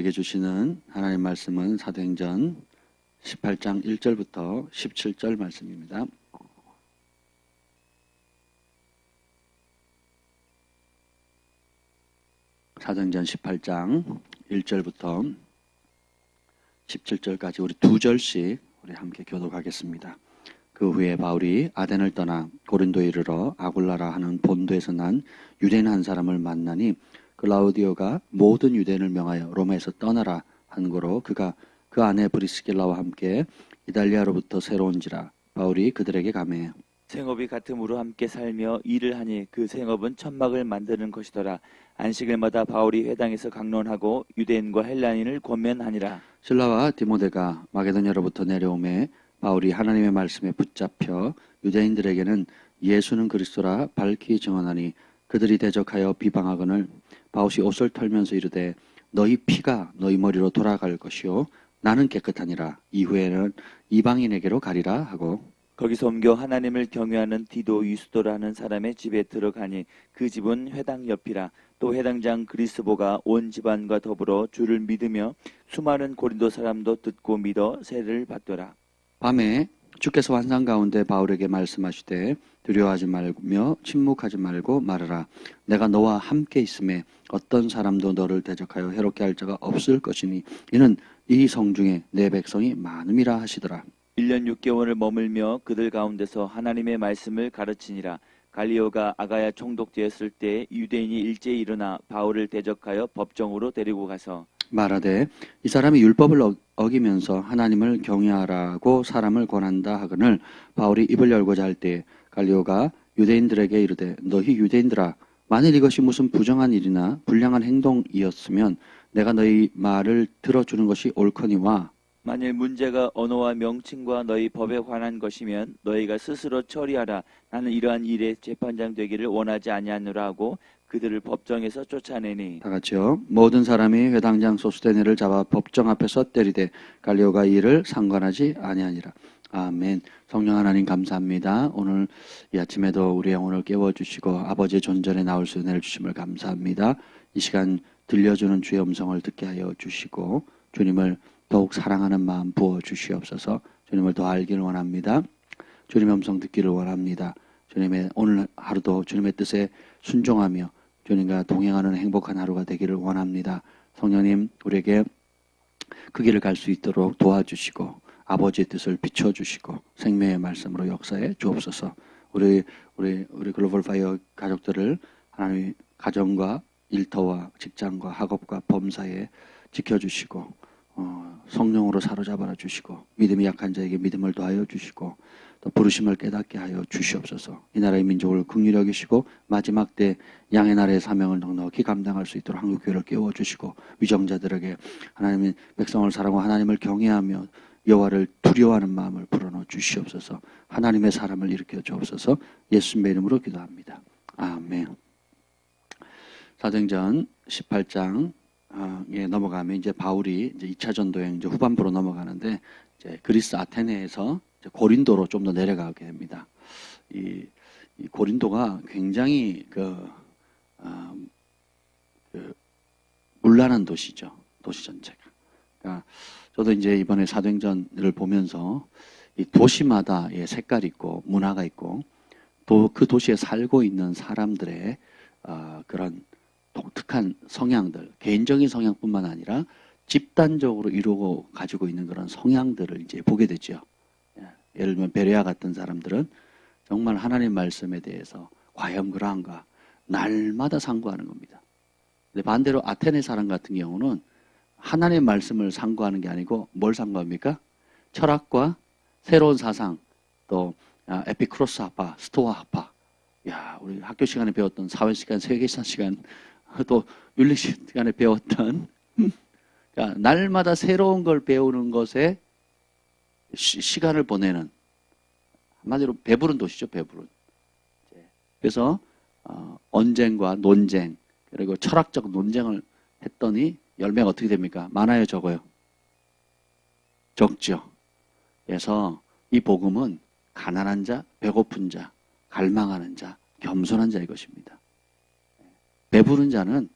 우리에게 주시는 하나님 말씀은 사도행전 18장 1절부터 17절 말씀입니다. 사도행전 18장 1절부터 17절까지 우리 두 절씩 우리 함께 교독하겠습니다. 그 후에 바울이 아덴을 떠나 고린도에 이르러 아굴라라 하는 본도에서 난 유대인 한 사람을 만나니 클라우디오가 모든 유대인을 명하여 로마에서 떠나라 한 거로 그가 그 아내 브리스길라와 함께 이달리아로부터 새로운지라 바울이 그들에게 가매 생업이 같음으로 함께 살며 일을 하니 그 생업은 천막을 만드는 것이더라. 안식일마다 바울이 회당에서 강론하고 유대인과 헬라인을 권면하니라. 실라와 디모데가 마게도냐로부터 내려오매 바울이 하나님의 말씀에 붙잡혀 유대인들에게는 예수는 그리스도라 밝히 증언하니 그들이 대적하여 비방하거늘 바울이 옷을 털면서 이르되 너희 피가 너희 머리로 돌아갈 것이요 나는 깨끗하니라 이후에는 이방인에게로 가리라 하고 거기서 옮겨 하나님을 경외하는 디도 유스도라는 사람의 집에 들어가니 그 집은 회당 옆이라. 또 회당장 그리스보가 온 집안과 더불어 주를 믿으며 수많은 고린도 사람도 듣고 믿어 세례를 받더라. 밤에 주께서 환상 가운데 바울에게 말씀하시되 두려워하지 말며 침묵하지 말고 말하라. 내가 너와 함께 있음에 어떤 사람도 너를 대적하여 해롭게 할 자가 없을 것이니 이는 이 성중에 내 백성이 많음이라 하시더라. 1년 6개월을 머물며 그들 가운데서 하나님의 말씀을 가르치니라. 갈리오가 아가야 총독되었을 때 유대인이 일제히 일어나 바울을 대적하여 법정으로 데리고 가서 말하되 이 사람이 율법을 어기면서 하나님을 경외하라고 사람을 권한다 하거늘 바울이 입을 열고자 할 때 갈리오가 유대인들에게 이르되 너희 유대인들아 만일 이것이 무슨 부정한 일이나 불량한 행동이었으면 내가 너희 말을 들어주는 것이 옳거니와 만일 문제가 언어와 명칭과 너희 법에 관한 것이면 너희가 스스로 처리하라. 나는 이러한 일에 재판장 되기를 원하지 아니하노라 하고 그들을 법정에서 쫓아내니 다 같이요. 모든 사람이 회당장 소스데네를 잡아 법정 앞에서 때리되 갈리오가 이를 상관하지 아니하니라. 아멘. 성령 하나님 감사합니다. 오늘 이 아침에도 우리의 영혼을 깨워주시고 아버지의 존전에 나올 수 은혜를 주심을 감사합니다. 이 시간 들려주는 주의 음성을 듣게 하여 주시고 주님을 더욱 사랑하는 마음 부어주시옵소서. 주님을 더 알기를 원합니다. 주님의 음성 듣기를 원합니다. 주님의 오늘 하루도 주님의 뜻에 순종하며 주님과 동행하는 행복한 하루가 되기를 원합니다. 성령님 우리에게 그 길을 갈 수 있도록 도와주시고 아버지의 뜻을 비춰주시고 생명의 말씀으로 역사해 주옵소서. 우리 글로벌 파이어 가족들을 하나님 가정과 일터와 직장과 학업과 범사에 지켜주시고 성령으로 사로잡아 주시고 믿음이 약한 자에게 믿음을 더하여 주시고 또 부르심을 깨닫게 하여 주시옵소서. 이 나라의 민족을 긍휼히 여기시고 마지막 때 양의 나라의 사명을 넉넉히 감당할 수 있도록 한국교회를 깨워주시고 위정자들에게 하나님의 백성을 사랑하고 하나님을 경외하며 여호와를 두려워하는 마음을 불어넣어 주시옵소서. 하나님의 사람을 일으켜 주옵소서. 예수님의 이름으로 기도합니다. 아멘. 사도행전 18장 넘어가면 이제 바울이 이제 2차 전도행 이제 후반부로 넘어가는데 이제 그리스 아테네에서 이제 고린도로 좀 더 내려가게 됩니다. 이 고린도가 굉장히 문란한 도시죠. 도시 전체가. 그러니까 저도 이제 이번에 사도행전을 보면서 이 도시마다 색깔이 있고 문화가 있고 또 그 도시에 살고 있는 사람들의 그런 독특한 성향들, 개인적인 성향뿐만 아니라 집단적으로 이루고 가지고 있는 그런 성향들을 이제 보게 되죠. 예를 들면 베레아 같은 사람들은 정말 하나님 말씀에 대해서 과연 그러한가 날마다 상고하는 겁니다. 근데 반대로 아테네 사람 같은 경우는 하나님의 말씀을 상고하는 게 아니고 뭘 상고합니까? 철학과 새로운 사상, 또 에피크로스 학파, 스토아 학파. 야, 우리 학교 시간에 배웠던 사회 시간, 세계사 시간, 또 윤리 시간에 배웠던 그러니까 날마다 새로운 걸 배우는 것에 시간을 보내는 한마디로 배부른 도시죠. 배부른. 그래서 언쟁과 논쟁 그리고 철학적 논쟁을 했더니 열매가 어떻게 됩니까? 많아요, 적어요? 적죠. 그래서 이 복음은 가난한 자, 배고픈 자, 갈망하는 자, 겸손한 자의 것입니다. 배부른 자는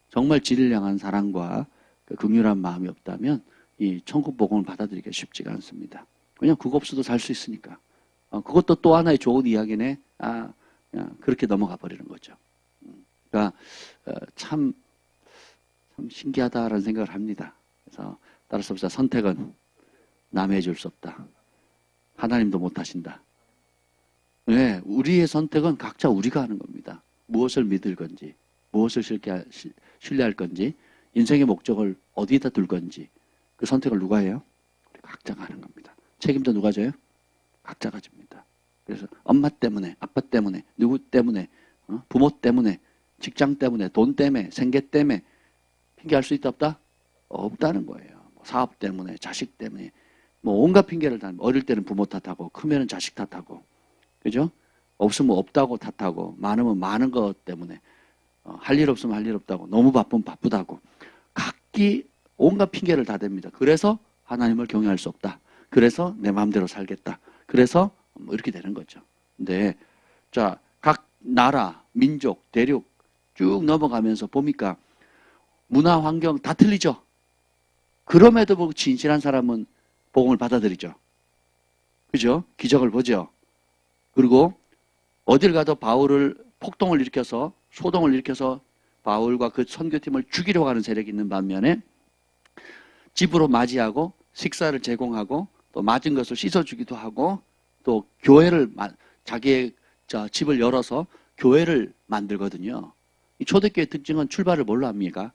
정말 진리를 향한 사랑과 그 긍휼한 마음이 없다면 이 천국 복음을 받아들이기가 쉽지가 않습니다. 왜냐하면 그거 없어도 살 수 있으니까. 그것도 또 하나의 좋은 이야기네. 그냥 그렇게 넘어가 버리는 거죠. 그러니까 참 신기하다라는 생각을 합니다. 그래서 따라서 봅시다. 선택은 남의 해줄 수 없다. 하나님도 못 하신다. 네, 우리의 선택은 각자 우리가 하는 겁니다. 무엇을 믿을 건지, 무엇을 신뢰할 건지, 인생의 목적을 어디에다 둘 건지 그 선택을 누가 해요? 우리 각자가 하는 겁니다. 책임도 누가 져요? 각자가 집니다. 그래서 엄마 때문에, 아빠 때문에, 누구 때문에, 부모 때문에, 직장 때문에, 돈 때문에, 생계 때문에 핑계할 수 있다 없다? 없다는 거예요. 사업 때문에, 자식 때문에 뭐 온갖 핑계를 다. 어릴 때는 부모 탓하고 크면은 자식 탓하고, 그죠? 없으면 없다고 탓하고, 많으면 많은 것 때문에, 할 일 없으면 할 일 없다고, 너무 바쁘면 바쁘다고, 각기 온갖 핑계를 다 댑니다. 그래서 하나님을 경외할 수 없다. 그래서 내 마음대로 살겠다. 그래서 뭐 이렇게 되는 거죠. 근데 자, 각 나라, 민족, 대륙 쭉 넘어가면서 보니까 문화, 환경 다 틀리죠. 그럼에도 불구하고 진실한 사람은 복음을 받아들이죠. 그죠? 기적을 보죠. 그리고 어딜 가도 바울을 폭동을 일으켜서, 소동을 일으켜서 바울과 그 선교팀을 죽이려고 하는 세력이 있는 반면에 집으로 맞이하고 식사를 제공하고 또 맞은 것을 씻어주기도 하고 또 교회를, 자기의 집을 열어서 교회를 만들거든요. 이 초대교회 특징은 출발을 뭘로 합니까?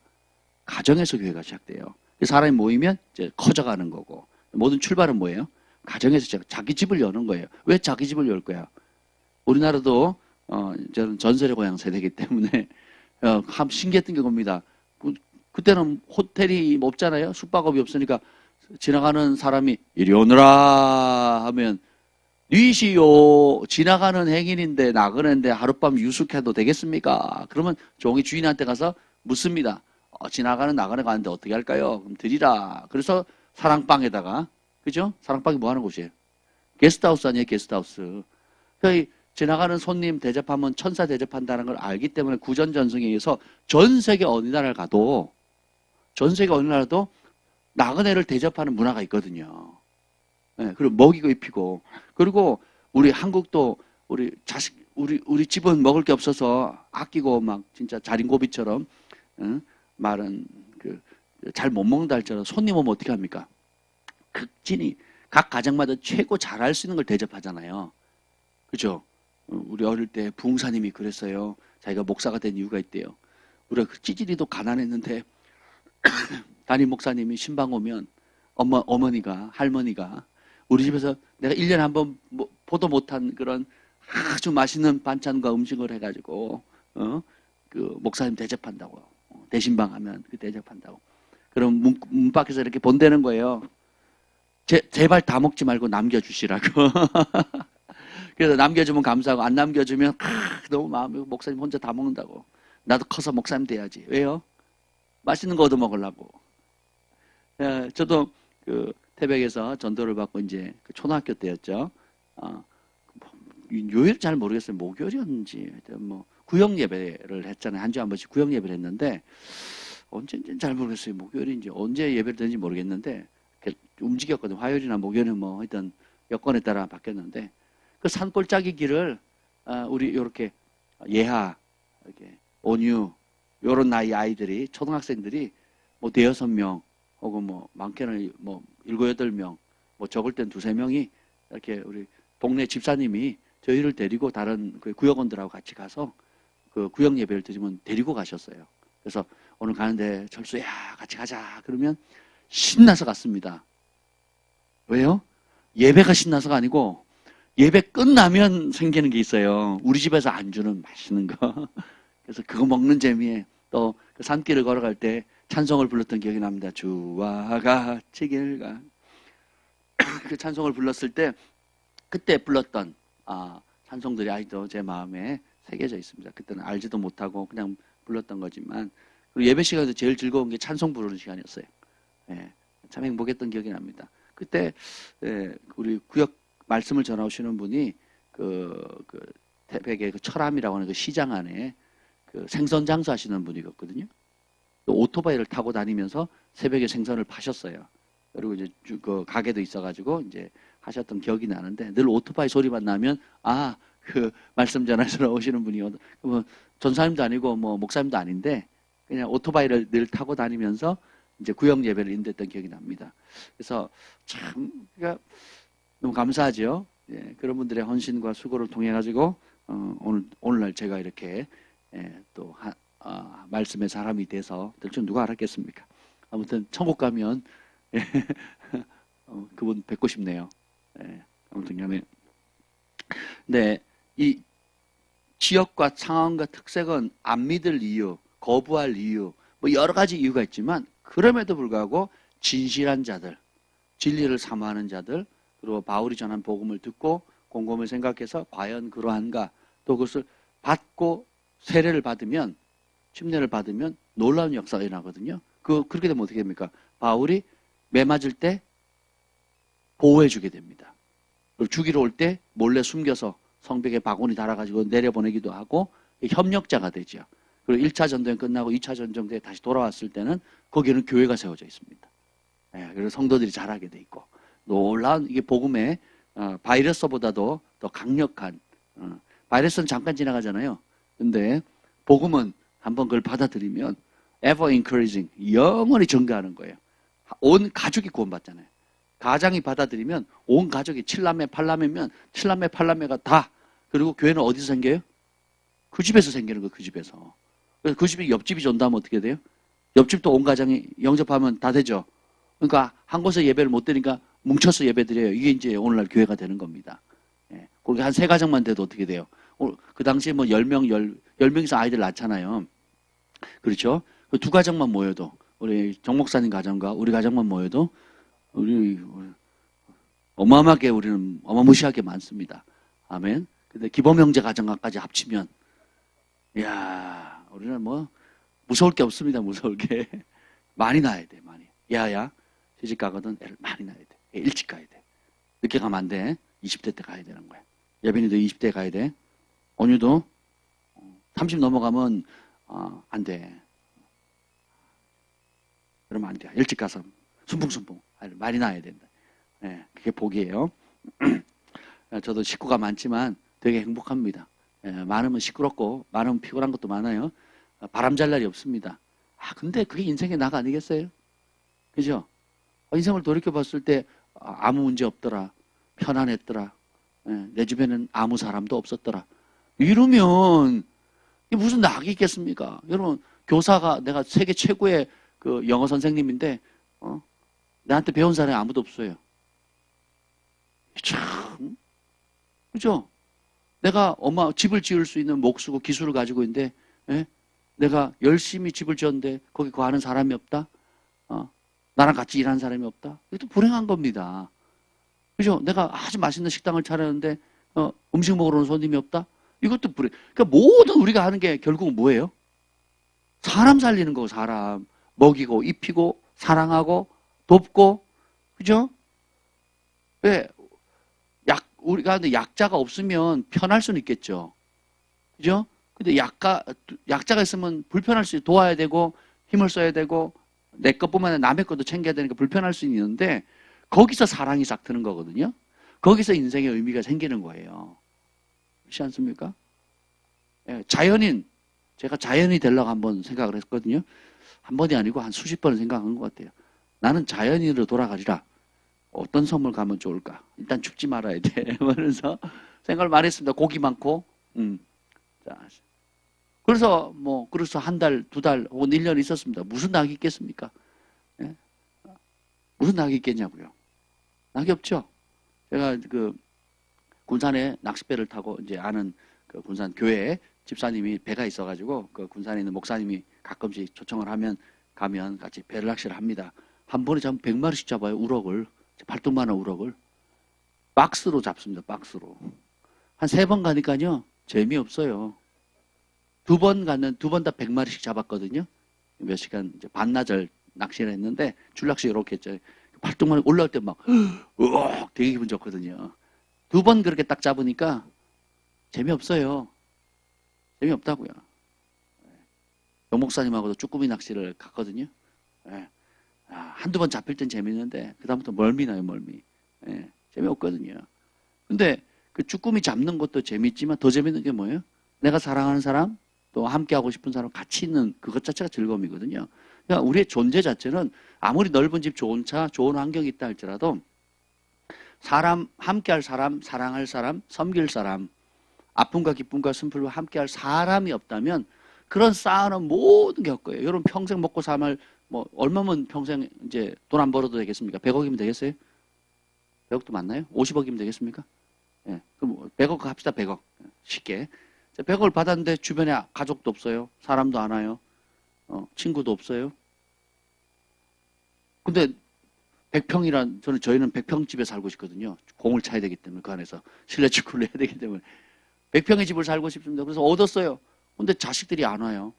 가정에서 교회가 시작돼요. 사람이 모이면 이제 커져가는 거고, 모든 출발은 뭐예요? 가정에서 시작, 자기 집을 여는 거예요. 왜 자기 집을 열 거야? 우리나라도 저는 전설의 고향 세대이기 때문에 참 신기했던 게 겁니다. 그때는 호텔이 없잖아요. 숙박업이 없으니까 지나가는 사람이 이리 오너라 하면 니시요, 지나가는 행인인데 나그네인데 하룻밤 유숙해도 되겠습니까? 그러면 종이 주인한테 가서 묻습니다. 지나가는 나그네 가는데 어떻게 할까요? 그럼 드리라. 그래서 사랑방에다가, 그죠? 사랑방이 뭐 하는 곳이에요? 게스트하우스 아니에요? 게스트하우스. 그러니까 지나가는 손님 대접하면 천사 대접한다는 걸 알기 때문에 구전전승에 의해서 전 세계 어느 나라를 가도, 전 세계 어느 나라도 나그네를 대접하는 문화가 있거든요. 네, 그리고 먹이고 입히고. 그리고 우리 한국도 우리 집은 먹을 게 없어서 아끼고 막 진짜 자린고비처럼, 말은 잘 못 먹는다 할지라도 손님 오면 어떻게 합니까? 극진히 각 가정마다 최고 잘할 수 있는 걸 대접하잖아요. 그죠? 우리 어릴 때 부흥사님이 그랬어요. 자기가 목사가 된 이유가 있대요. 우리가 찌질이도 가난했는데 담임 목사님이 신방 오면 어머니가, 할머니가 우리 집에서 내가 1년에 한 번 보도 못한 그런 아주 맛있는 반찬과 음식을 해가지고 그 목사님 대접한다고. 대신방 하면 그 대접한다고. 그럼 문 밖에서 이렇게 본다는 거예요. 제발 다 먹지 말고 남겨주시라고. 그래서 남겨주면 감사하고 안 남겨주면 너무 마음이, 목사님 혼자 다 먹는다고. 나도 커서 목사님 돼야지. 왜요? 맛있는 거 얻어 먹으려고. 저도 그 태백에서 전도를 받고 이제 그 초등학교 때였죠. 요일 잘 모르겠어요. 목요일이었는지 뭐 구역 예배를 했잖아요. 한 주에 한 번씩 구역 예배를 했는데 언제인지는 잘 모르겠어요. 목요일인지 언제 예배를 드는지 모르겠는데 움직였거든요. 화요일이나 목요일은 뭐 하여튼 여건에 따라 바뀌었는데 그 산골짜기 길을 우리 이렇게 예하, 이렇게 온유 요런 나이 아이들이, 초등학생들이 뭐 대여섯 명 혹은 뭐 많게는 뭐 7, 8명, 뭐 적을 땐 2, 3명이 이렇게 우리 동네 집사님이 저희를 데리고 다른 그 구역원들하고 같이 가서 그 구역 예배를 드리면 데리고 가셨어요. 그래서 오늘 가는데 철수야 같이 가자 그러면 신나서 갔습니다. 왜요? 예배가 신나서가 아니고 예배 끝나면 생기는 게 있어요. 우리 집에서 안 주는 맛있는 거. 그래서 그거 먹는 재미에 또 그 산길을 걸어갈 때 찬송을 불렀던 기억이 납니다. 주와 같이 길가. 그 찬송을 불렀을 때 그때 불렀던 찬송들이 아직도 제 마음에 새겨져 있습니다. 그때는 알지도 못하고 그냥 불렀던 거지만, 그리고 예배 시간에서 제일 즐거운 게 찬송 부르는 시간이었어요. 예, 참 행복했던 기억이 납니다. 그때 우리 구역 말씀을 전하시는 분이 그 태백의 그 철암이라고 하는 그 시장 안에 그 생선 장사하시는 분이었거든요. 또 오토바이를 타고 다니면서 새벽에 생선을 파셨어요. 그리고 이제 그 가게도 있어가지고 이제 하셨던 기억이 나는데 늘 오토바이 소리만 나면 그 말씀 전하시러 오시는 분이 뭐 전사님도 아니고 뭐 목사님도 아닌데 그냥 오토바이를 늘 타고 다니면서 이제 구역 예배를 인도했던 기억이 납니다. 그래서 참 그러니까 너무 감사하죠. 예, 그런 분들의 헌신과 수고를 통해 가지고 오늘날 제가 이렇게 또 말씀의 사람이 돼서 될 줄 누가 알았겠습니까? 아무튼 천국 가면 그분 뵙고 싶네요. 아무튼 간에 네, 이 지역과 상황과 특색은 안 믿을 이유, 거부할 이유, 뭐 여러 가지 이유가 있지만 그럼에도 불구하고 진실한 자들, 진리를 사모하는 자들, 그리고 바울이 전한 복음을 듣고 곰곰이 생각해서 과연 그러한가, 또 그것을 받고 세례를 받으면, 침례를 받으면 놀라운 역사가 일어나거든요. 그렇게 되면 어떻게 됩니까? 바울이 매 맞을 때 보호해주게 됩니다. 그리고 죽이러 올 때 몰래 숨겨서 성벽에 바구니 달아가지고 내려보내기도 하고 협력자가 되죠. 그리고 1차 전쟁 끝나고 2차 전쟁에 다시 돌아왔을 때는 거기는 교회가 세워져 있습니다. 그래서 성도들이 자라게 돼 있고 놀라운 이게 복음의 바이러스보다도 더 강력한 바이러스는 잠깐 지나가잖아요. 근데 복음은 한번 그걸 받아들이면 ever encouraging 영원히 증가하는 거예요. 온 가족이 구원받잖아요. 가장이 받아들이면 온 가족이 7남매 8남매면 7남매 8남매가 다 그리고 교회는 어디서 생겨요? 그 집에서 생기는 거예요. 그 집에서. 그래서 그 집이 옆집이 전도하면 어떻게 돼요? 옆집도 온 가정이 영접하면 다 되죠. 그러니까 한 곳에 예배를 못 드니까 뭉쳐서 예배 드려요. 이게 이제 오늘날 교회가 되는 겁니다. 거기 한 3가정만 돼도 어떻게 돼요? 그 당시에 뭐 10명에서 아이들 낳잖아요. 그렇죠? 그 2가정만 모여도 우리 정 목사님 가정과 우리 가정만 모여도 우리 어마어마하게 우리는 어마무시하게 많습니다. 아멘. 근데 기범 형제 가정까지 합치면 이야 우리는 뭐 무서울 게 없습니다. 무서울 게 많이 낳아야 돼. 많이. 야야 시집 가거든 애를 많이 낳아야 돼. 일찍 가야 돼. 늦게 가면 안 돼. 20대 때 가야 되는 거야. 예빈이도 20대 가야 돼. 온유도 30 넘어가면 안 돼. 그러면 안 돼. 일찍 가서 순풍순풍 많이 낳아야 된다. 그게 복이에요. 저도 식구가 많지만 되게 행복합니다. 많으면 시끄럽고 많으면 피곤한 것도 많아요. 바람 잘 날이 없습니다. 근데 그게 인생의 낙 아니겠어요? 그죠? 인생을 돌이켜 봤을 때 아무 문제 없더라. 편안했더라. 내 주변에는 아무 사람도 없었더라. 이러면 이게 무슨 낙이 있겠습니까? 여러분 교사가 내가 세계 최고의 그 영어 선생님인데 나한테 배운 사람이 아무도 없어요. 참 그죠? 내가 집을 지을 수 있는 목수고 기술을 가지고 있는데 내가 열심히 집을 지었는데 거기 거하는 사람이 없다? 나랑 같이 일하는 사람이 없다? 이것도 불행한 겁니다. 그죠? 내가 아주 맛있는 식당을 차렸는데 음식 먹으러 온 손님이 없다? 이것도 불행. 그러니까 모든 우리가 하는 게 결국은 뭐예요? 사람 살리는 거고 사람. 먹이고 입히고 사랑하고 돕고 그죠? 왜 우리가 근데 약자가 없으면 편할 수는 있겠죠. 그죠? 근데 약자가 있으면 불편할 수 도와야 되고 힘을 써야 되고 내 것뿐만 아니라 남의 것도 챙겨야 되니까 불편할 수 있는데 거기서 사랑이 싹 트는 거거든요. 거기서 인생의 의미가 생기는 거예요. 그렇지 않습니까? 자연인 제가 자연이 되려고 한번 생각을 했거든요. 한 번이 아니고 한 수십 번을 생각한 것 같아요. 나는 자연인으로 돌아가리라. 어떤 섬을 가면 좋을까? 일단 죽지 말아야 돼. 그래서 생각을 많이 했습니다. 고기 많고. 자, 그래서 한 달, 2달 혹은 1년 있었습니다. 무슨 낙이 있겠습니까? 무슨 낙이 있겠냐고요. 낙이 없죠. 제가 그 군산에 낚싯배를 타고 이제 아는 그 군산 교회에 집사님이 배가 있어가지고 그 군산에 있는 목사님이 가끔씩 초청을 하면 가면 같이 배를 낚시를 합니다. 한 번에 잡으면 100마리씩 잡아요. 우럭을. 발톱만한 우럭을. 박스로 잡습니다. 박스로. 한 3번 가니까요. 재미없어요. 2번 가면 2번 다 100마리씩 잡았거든요. 몇 시간 이제 반나절 낚시를 했는데 줄낚시 이렇게 했죠. 발톱만 올라올 때 막 우억 되게 기분 좋거든요. 2번 그렇게 딱 잡으니까 재미없어요. 재미없다고요. 정 목사님하고도 쭈꾸미 낚시를 갔거든요. 예. 한두 번 잡힐 땐 재밌는데 그다음부터 멀미 나요, 멀미. 예. 재미없거든요. 근데 그 쭈꾸미 잡는 것도 재밌지만 더 재밌는 게 뭐예요? 내가 사랑하는 사람, 또 함께하고 싶은 사람 같이 있는 그것 자체가 즐거움이거든요. 그러니까 우리의 존재 자체는 아무리 넓은 집, 좋은 차, 좋은 환경이 있다 할지라도 사람, 함께할 사람, 사랑할 사람, 섬길 사람, 아픔과 기쁨과 슬픔을 함께할 사람이 없다면 그런 쌓아놓은 모든 게 없고요. 여러분 평생 먹고 삶을 뭐 얼마면 평생 이제 돈 안 벌어도 되겠습니까? 100억이면 되겠어요? 100억도 맞나요? 50억이면 되겠습니까? 예. 그럼 100억 합시다. 100억. 쉽게. 100억을 받았는데 주변에 가족도 없어요. 사람도 안 와요. 친구도 없어요. 근데 100평이란 저희는 100평집에 살고 싶거든요. 공을 차야 되기 때문에 그 안에서 실내 축구를 해야 되기 때문에 100평의 집을 살고 싶습니다. 그래서 얻었어요. 근데 자식들이 안 와요.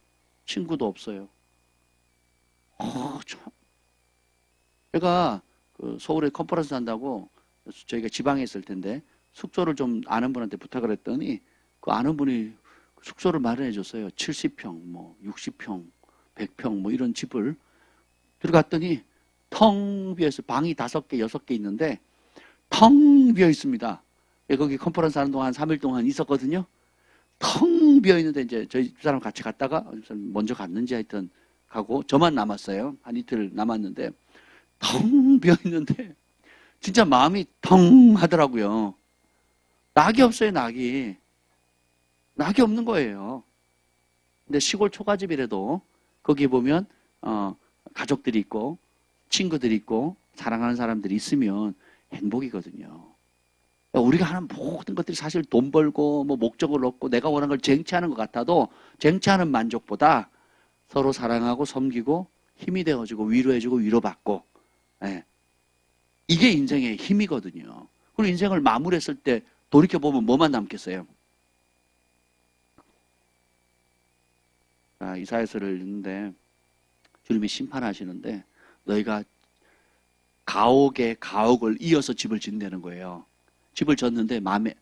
친구도 없어요. 참. 제가 그 서울에 컨퍼런스 한다고 저희가 지방에 있을 텐데 숙소를 좀 아는 분한테 부탁을 했더니 그 아는 분이 숙소를 마련해 줬어요. 70평, 뭐 60평, 100평 뭐 이런 집을 들어갔더니 텅 비어 있어요. 방이 5개, 6개 있는데 텅 비어 있습니다. 거기 컨퍼런스 하는 동안 3일 동안 있었거든요. 텅 비어 있는데 이제 저희 집사람 같이 갔다가 먼저 갔는지 하여튼 가고 저만 남았어요. 한 이틀 남았는데 텅 비어 있는데 진짜 마음이 텅 하더라고요. 낙이 없어요, 낙이. 낙이 없는 거예요. 근데 시골 초가집이라도 거기 보면 가족들이 있고 친구들이 있고 사랑하는 사람들이 있으면 행복이거든요. 우리가 하는 모든 것들이 사실 돈 벌고 뭐 목적을 얻고 내가 원하는 걸 쟁취하는 것 같아도 쟁취하는 만족보다 서로 사랑하고 섬기고 힘이 되어주고 위로해주고 위로받고, 예. 이게 인생의 힘이거든요. 그리고 인생을 마무리했을 때 돌이켜보면 뭐만 남겠어요? 이사야서를 읽는데 주님이 심판하시는데 너희가 가옥에 가옥을 이어서 집을 짓는다는 거예요. 집을 졌는데 마음에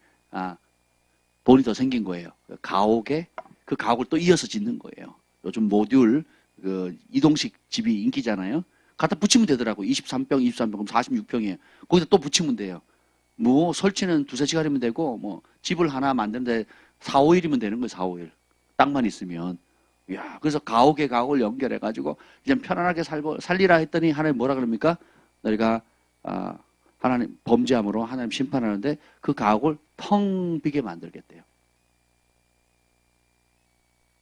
돈이 더 생긴 거예요. 가옥에 그 가옥을 또 이어서 짓는 거예요. 요즘 모듈 그 이동식 집이 인기잖아요. 갖다 붙이면 되더라고. 23평, 23평, 그럼 46평이에요. 거기다 또 붙이면 돼요. 뭐 설치는 2-3시간이면 되고 뭐 집을 하나 만드는데 4-5일이면 되는 거예요. 4-5일. 땅만 있으면. 이야, 그래서 가옥에 가옥을 연결해가지고 이제 편안하게 살리라 했더니 하나님 뭐라 그럽니까? 너희가 하나님 범죄함으로 하나님 심판하는데 그 가옥을 텅 비게 만들겠대요.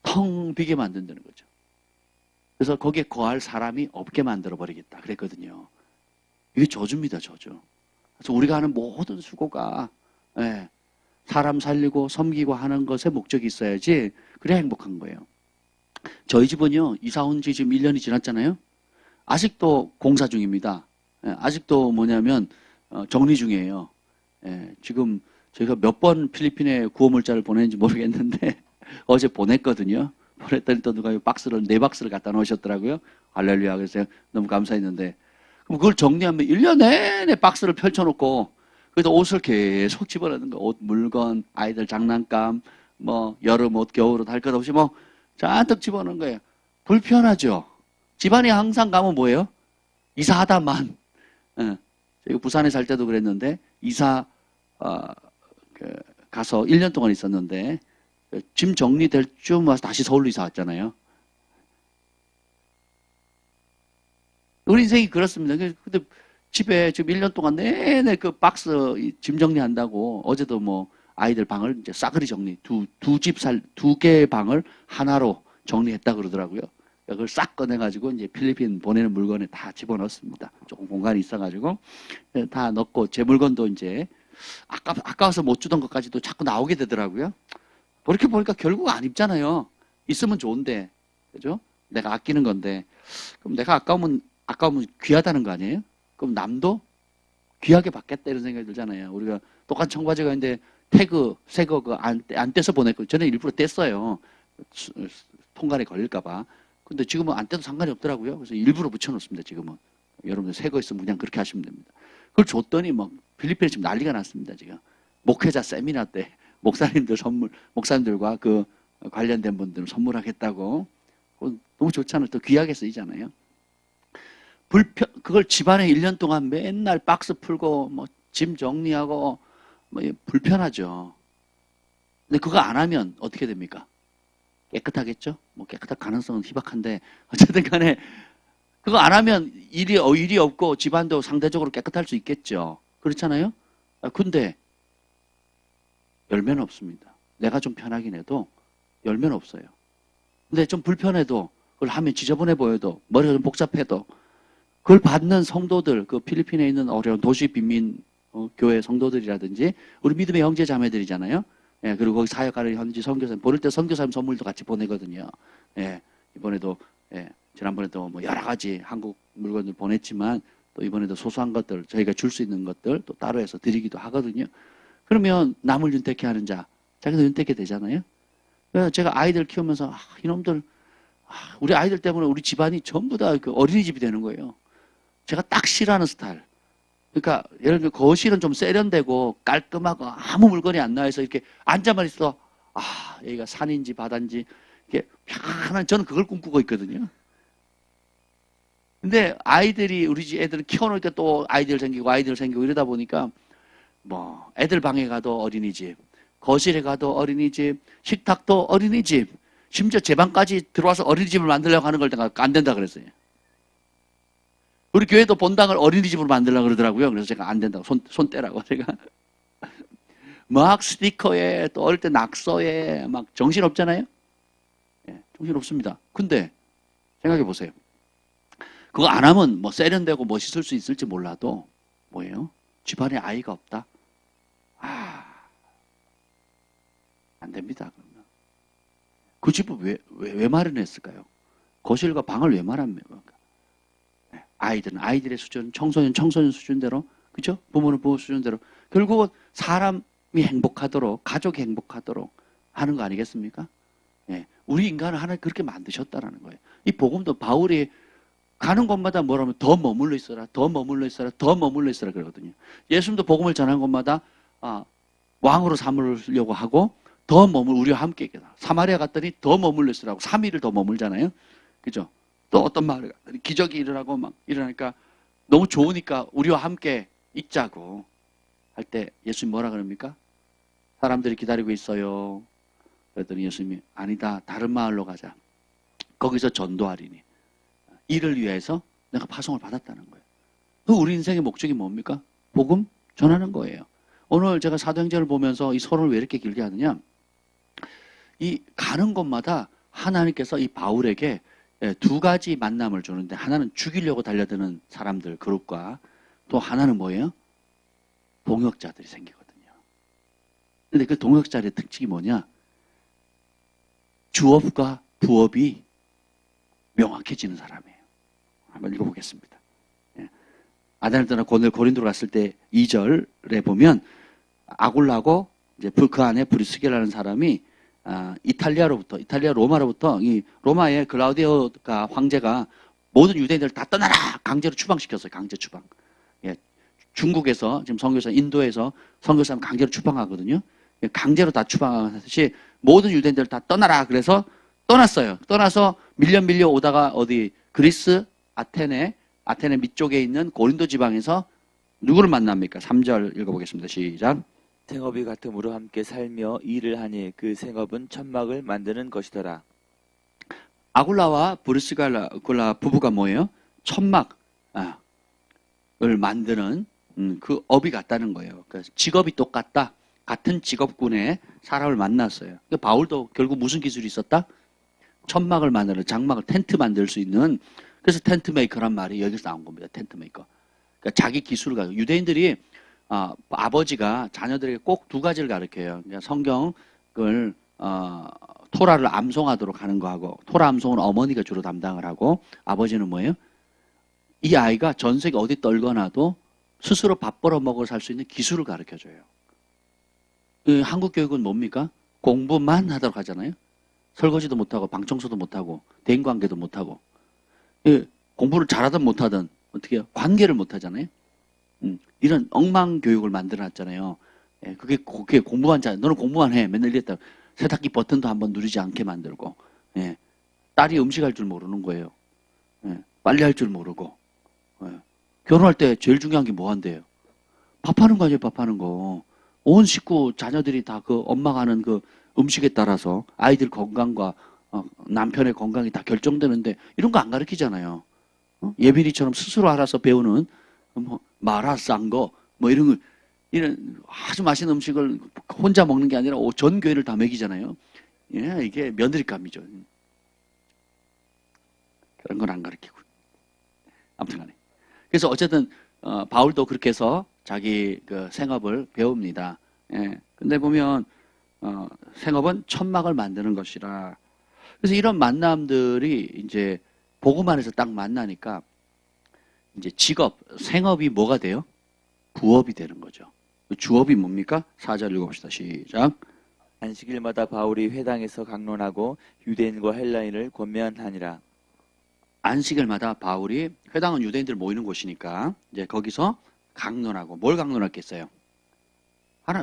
텅 비게 만든다는 거죠. 그래서 거기에 거할 사람이 없게 만들어버리겠다 그랬거든요. 이게 저주입니다, 저주. 그래서 우리가 하는 모든 수고가 사람 살리고 섬기고 하는 것에 목적이 있어야지 그래야 행복한 거예요. 저희 집은요, 이사 온 지 지금 1년이 지났잖아요. 아직도 공사 중입니다. 아직도 뭐냐면 정리 중이에요. 지금 저희가 몇 번 필리핀에 구호물자를 보냈는지 모르겠는데 어제 보냈거든요. 보냈더니 또 누가 4박스를 갖다 놓으셨더라고요. 할렐루야. 그래서 너무 감사했는데 그럼 그걸 정리하면 1년 내내 박스를 펼쳐놓고 거기다 옷을 계속 집어넣는 거. 옷, 물건, 아이들 장난감, 뭐 여름 옷, 겨울 옷 할 것 없이 뭐 잔뜩 집어넣는 거예요. 불편하죠. 집안에 항상 가면 뭐예요? 이사하다만. 제가 부산에 살 때도 그랬는데 이사 가서 1년 동안 있었는데 짐 정리될 쯤 와서 다시 서울로 이사 왔잖아요. 우리 인생이 그렇습니다. 근데 집에 지금 1년 동안 내내 그 박스 짐 정리한다고 어제도 뭐 아이들 방을 이제 싸그리 정리 두 개의 방을 하나로 정리했다 그러더라고요. 그걸 싹 꺼내가지고 이제 필리핀 보내는 물건에 다 집어넣습니다. 조금 공간이 있어가지고 다 넣고 제 물건도 이제 아까워서 못 주던 것까지도 자꾸 나오게 되더라고요. 그렇게 보니까 결국 안 입잖아요. 있으면 좋은데, 그죠? 내가 아끼는 건데, 그럼 내가 아까우면 귀하다는 거 아니에요? 그럼 남도 귀하게 받겠다 이런 생각이 들잖아요. 우리가 똑같은 청바지가 있는데 태그 새거 안 떼서 보냈고 저는 일부러 뗐어요. 통관에 걸릴까봐. 근데 지금은 안 떼도 상관이 없더라고요. 그래서 일부러 붙여놓습니다. 지금은 여러분들 새거 있으면 그냥 그렇게 하시면 됩니다. 그걸 줬더니 막 필리핀에 지금 난리가 났습니다. 지금 목회자 세미나 때 목사님들과 그 관련된 분들 선물하겠다고 너무 좋잖아요. 또 귀하게 쓰이잖아요. 그걸 집안에 1년 동안 맨날 박스 풀고, 뭐, 짐 정리하고, 뭐, 불편하죠. 근데 그거 안 하면 어떻게 됩니까? 깨끗하겠죠? 뭐, 깨끗할 가능성은 희박한데, 어쨌든 간에, 그거 안 하면 일이 없고 집안도 상대적으로 깨끗할 수 있겠죠. 그렇잖아요? 근데, 열매는 없습니다. 내가 좀 편하긴 해도, 열매는 없어요. 근데 좀 불편해도, 그걸 하면 지저분해 보여도, 머리가 좀 복잡해도, 그걸 받는 성도들, 그 필리핀에 있는 어려운 도시 빈민 교회 성도들이라든지 우리 믿음의 형제 자매들이잖아요. 예, 그리고 거기 사역하는 현지 선교사님 보낼 때 선교사님 선물도 같이 보내거든요. 예, 이번에도 지난번에도 뭐 여러 가지 한국 물건들 보냈지만 또 이번에도 소소한 것들 저희가 줄 수 있는 것들 또 따로 해서 드리기도 하거든요. 그러면 남을 윤택케 하는 자, 자기도 윤택케 되잖아요. 그래서 제가 아이들 키우면서 이놈들 우리 아이들 때문에 우리 집안이 전부 다 그 어린이집이 되는 거예요. 제가 딱 싫어하는 스타일. 그러니까 예를 들어 거실은 좀 세련되고 깔끔하고 아무 물건이 안 나와서 이렇게 앉아만 있어. 여기가 산인지 바다인지 이렇게 편한 저는 그걸 꿈꾸고 있거든요. 근데 아이들이 우리 집 애들을 키워놓으니까 또 아이들 생기고 이러다 보니까 뭐 애들 방에 가도 어린이집, 거실에 가도 어린이집, 식탁도 어린이집, 심지어 제 방까지 들어와서 어린이집을 만들려고 하는 걸 내가 안 된다 그랬어요. 우리 교회도 본당을 어린이집으로 만들려고 그러더라고요. 그래서 제가 안 된다고 손 떼라고 제가 막 스티커에 또 어릴 때 낙서에 막 정신 없잖아요. 정신 없습니다. 근데 생각해 보세요. 그거 안 하면 뭐 세련되고 멋있을 수 있을지 몰라도 뭐예요? 집안에 아이가 없다. 안 됩니다. 그러면 그 집을 왜 마련했을까요? 거실과 방을 왜 마련합니까? 아이들은 아이들의 수준, 청소년 수준대로, 그죠? 부모는 부모 수준대로. 결국은 사람이 행복하도록, 가족이 행복하도록 하는 거 아니겠습니까? 우리 인간을 하나님 그렇게 만드셨다라는 거예요. 이 복음도 바울이 가는 곳마다 뭐라면 더 머물러 있어라, 더 머물러 있어라, 더 머물러 있어라 그러거든요. 예수님도 복음을 전한 곳마다 왕으로 삼으려고 하고 더 우리와 함께 있겠다. 사마리아 갔더니 더 머물러 있으라고 3일을 더 머물잖아요. 그죠? 또 어떤 마을에 갔더니 기적이 일어나고 막 일어나니까 너무 좋으니까 우리와 함께 있자고 할 때 예수님 뭐라 그럽니까? 사람들이 기다리고 있어요. 그랬더니 예수님이 아니다. 다른 마을로 가자. 거기서 전도하리니. 이를 위해서 내가 파송을 받았다는 거예요. 우리 인생의 목적이 뭡니까? 복음 전하는 거예요. 오늘 제가 사도행전을 보면서 이 서론을 왜 이렇게 길게 하느냐? 이 가는 곳마다 하나님께서 이 바울에게 두 가지 만남을 주는데 하나는 죽이려고 달려드는 사람들 그룹과 또 하나는 뭐예요? 동역자들이 생기거든요. 근데 그 동역자들의 특징이 뭐냐? 주업과 부업이 명확해지는 사람이에요. 한번 읽어보겠습니다. 아덴을 떠나 고린도로 갔을 때 2절에 보면 아굴라고 이제 그 안에 브리스게라는 사람이 이탈리아 로마로부터 이 로마의 글라우디오가 황제가 모든 유대인들을 다 떠나라 강제로 추방시켰어요. 강제 추방. 중국에서 지금 선교사 인도에서 선교사람 강제로 추방하거든요. 강제로 다 추방하듯이 모든 유대인들을 다 떠나라 그래서 떠났어요. 떠나서 밀려 오다가 어디 그리스 아테네 밑쪽에 있는 고린도 지방에서 누구를 만납니까? 3절 읽어보겠습니다. 시작. 생업이 같음으로 함께 살며 일을 하니 그 생업은 천막을 만드는 것이더라. 아굴라와 브리스갈라 부부가 뭐예요? 천막을 만드는 그 업이 같다는 거예요. 그러니까 직업이 똑같다. 같은 직업군의 사람을 만났어요. 그러니까 바울도 결국 무슨 기술이 있었다? 천막을 만드는 장막을 텐트 만들 수 있는 그래서 텐트 메이커란 말이 여기서 나온 겁니다. 텐트 메이커. 그러니까 자기 기술을 가지고 유대인들이 아버지가 자녀들에게 꼭 두 가지를 가르쳐요. 그러니까 성경을 토라를 암송하도록 하는 거하고 토라 암송은 어머니가 주로 담당을 하고 아버지는 뭐예요? 이 아이가 전 세계 어디 떨거나도 스스로 밥 벌어 먹어 살 수 있는 기술을 가르쳐줘요. 한국 교육은 뭡니까? 공부만 하도록 하잖아요. 설거지도 못하고 방청소도 못하고 대인관계도 못하고 공부를 잘하든 못하든 어떻게 해요? 관계를 못하잖아요. 이런 엉망 교육을 만들어놨잖아요. 그게 공부만 잘 너는 공부만 해 맨날 이랬다. 세탁기 버튼도 한번 누르지 않게 만들고 딸이 음식할 줄 모르는 거예요. 예, 빨래할 줄 모르고. 예. 결혼할 때 제일 중요한 게 뭐 한대요? 밥하는 거 아니에요, 밥하는 거. 온 식구, 자녀들이 다 그 엄마가 하는 그 음식에 따라서 아이들 건강과 남편의 건강이 다 결정되는데 이런 거 안 가르치잖아요. 예빈이처럼 스스로 알아서 배우는 뭐 마라 싼 거, 뭐 이런 아주 맛있는 음식을 혼자 먹는 게 아니라 전 교회를 다 먹이잖아요. 예, 이게 며느리감이죠. 그런 건 안 가르치고. 아무튼 간에. 그래서 어쨌든, 바울도 그렇게 해서 자기 그 생업을 배웁니다. 예. 근데 보면, 생업은 천막을 만드는 것이라. 그래서 이런 만남들이 이제 복음 안에서 딱 만나니까 이제 직업, 생업이 뭐가 돼요? 부업이 되는 거죠. 주업이 뭡니까? 4절 읽어봅시다. 시작. 안식일마다 바울이 회당에서 강론하고 유대인과 헬라인을 권면하니라. 안식일마다 바울이, 회당은 유대인들 모이는 곳이니까 이제 거기서 강론하고, 뭘 강론했겠어요?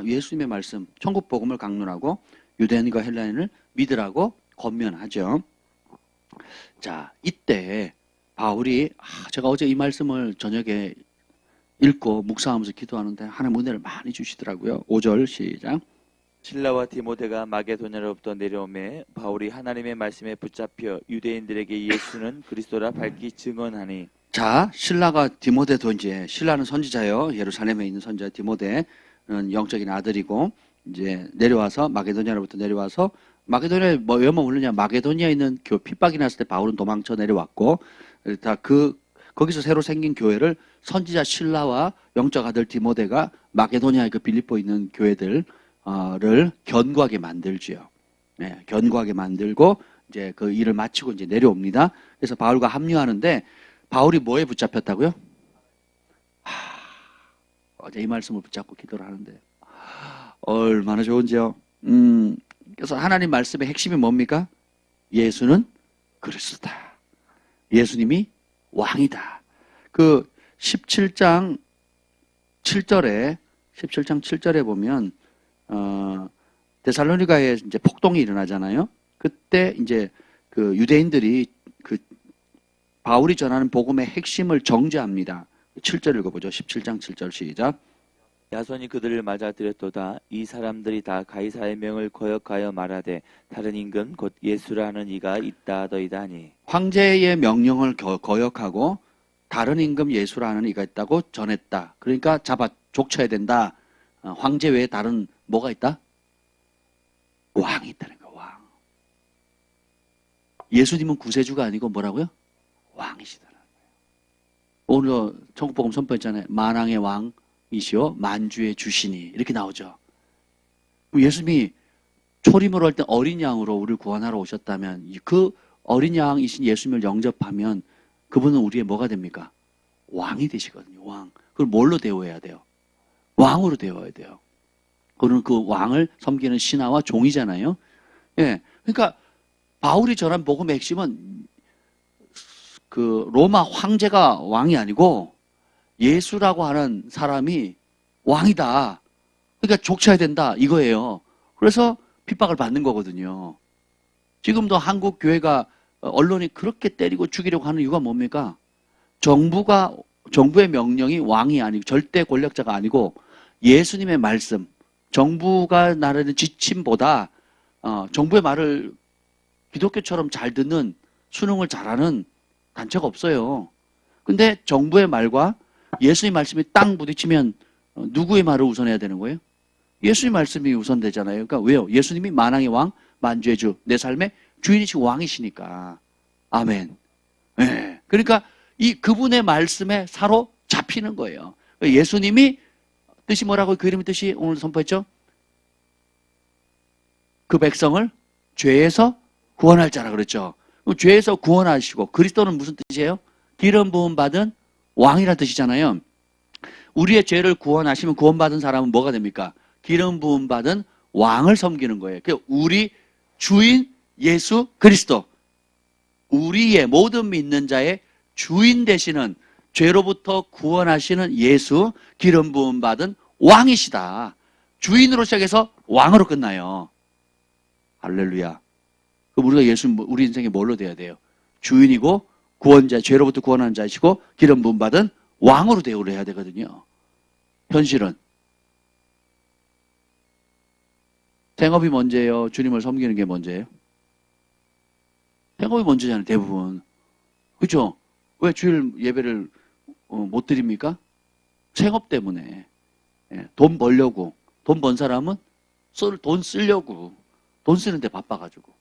예수님의 말씀, 천국 복음을 강론하고 유대인과 헬라인을 믿으라고 권면하죠. 자, 이때 바울이, 제가 어제 이 말씀을 저녁에 읽고 묵상하면서 기도하는데 하나님 은혜를 많이 주시더라고요. 5절 시작. 실라와 디모데가 마게도냐로부터 내려오매 바울이 하나님의 말씀에 붙잡혀 유대인들에게 예수는 그리스도라 밝히 증언하니. 자, 신라가 디모데도 이제, 신라는 선지자예요. 예루살렘에 있는 선지자 디모데는 영적인 아들이고, 이제 내려와서 마게도냐로부터 내려와서, 마게도냐에 왜만 오느냐? 마게도냐에 있는 핍박이 났을 때 바울은 도망쳐 내려왔고, 다 거기서 새로 생긴 교회를 선지자 신라와 영적 아들 디모데가 마게도냐의 그 빌립보에 있는 교회들을 견고하게 만들지요. 네, 견고하게 만들고 이제 그 일을 마치고 이제 내려옵니다. 그래서 바울과 합류하는데 바울이 뭐에 붙잡혔다고요? 어제 이 말씀을 붙잡고 기도를 하는데 얼마나 좋은지요. 그래서 하나님 말씀의 핵심이 뭡니까? 예수는 그리스도다. 예수님이 왕이다. 그 17장 7절에 보면 데살로니가에 이제 폭동이 일어나잖아요. 그때 이제 그 유대인들이 그 바울이 전하는 복음의 핵심을 정죄합니다. 7절 읽어보죠. 17장 7절 시작. 야손이 그들을 맞아들였도다. 이 사람들이 다 가이사의 명을 거역하여 말하되 다른 임금 곧 예수라 하는 이가 있다 하더이다 하니. 황제의 명령을 거역하고 다른 임금 예수라 하는 이가 있다고 전했다. 그러니까 족쳐야 된다. 황제 외에 다른 뭐가 있다? 왕이 있다는 거야. 왕. 예수님은 구세주가 아니고 뭐라고요? 왕이시다는 거예요. 오늘 천국복음 선포했잖아요. 만왕의 왕이시오 만주의 주시니 이렇게 나오죠. 예수님이 초림으로 할 때 어린 양으로 우리를 구원하러 오셨다면 그 어린 양이신 예수님을 영접하면 그분은 우리의 뭐가 됩니까? 왕이 되시거든요. 왕. 그걸 뭘로 대우해야 돼요? 왕으로 대워야 돼요. 그는 그 왕을 섬기는 신하와 종이잖아요. 예. 그러니까 바울이 전한 복음의 핵심은 그 로마 황제가 왕이 아니고 예수라고 하는 사람이 왕이다. 그러니까 족쳐야 된다. 이거예요. 그래서 핍박을 받는 거거든요. 지금도 한국 교회가 언론이 그렇게 때리고 죽이려고 하는 이유가 뭡니까? 정부의 명령이 왕이 아니고 절대 권력자가 아니고 예수님의 말씀, 정부가 나르는 지침보다 정부의 말을 기독교처럼 잘 듣는 수능을 잘하는 단체가 없어요. 근데 정부의 말과 예수의 말씀이 땅 부딪히면 누구의 말을 우선해야 되는 거예요? 예수의 말씀이 우선되잖아요. 그러니까 왜요? 예수님이 만왕의 왕, 만주의 주, 내 삶의 주인이시고 왕이시니까. 아멘. 네. 그러니까 그분의 말씀에 사로잡히는 거예요. 예수님이 뜻이 뭐라고 그 이름의 뜻이 오늘 선포했죠? 그 백성을 죄에서 구원할 자라 그랬죠. 죄에서 구원하시고 그리스도는 무슨 뜻이에요? 기름 부음 받은 왕이라는 뜻이잖아요. 우리의 죄를 구원하시면 구원받은 사람은 뭐가 됩니까? 기름 부음 받은 왕을 섬기는 거예요. 우리 주인 예수 그리스도, 우리의 모든 믿는 자의 주인 되시는 죄로부터 구원하시는 예수, 기름 부음 받은 왕이시다. 주인으로 시작해서 왕으로 끝나요. 할렐루야. 그럼 우리가 우리 인생에 뭘로 돼야 돼요? 주인이고 구원자, 죄로부터 구원하는 자이시고 기름 부음 받은 왕으로 대우를 해야 되거든요. 현실은 생업이 먼저예요? 주님을 섬기는 게 먼저예요? 생업이 먼저잖아요, 대부분. 그죠? 왜 주일 예배를 못 드립니까? 생업 때문에. 예, 돈 벌려고. 돈 번 사람은 돈 쓰려고. 돈 쓰는데 바빠가지고.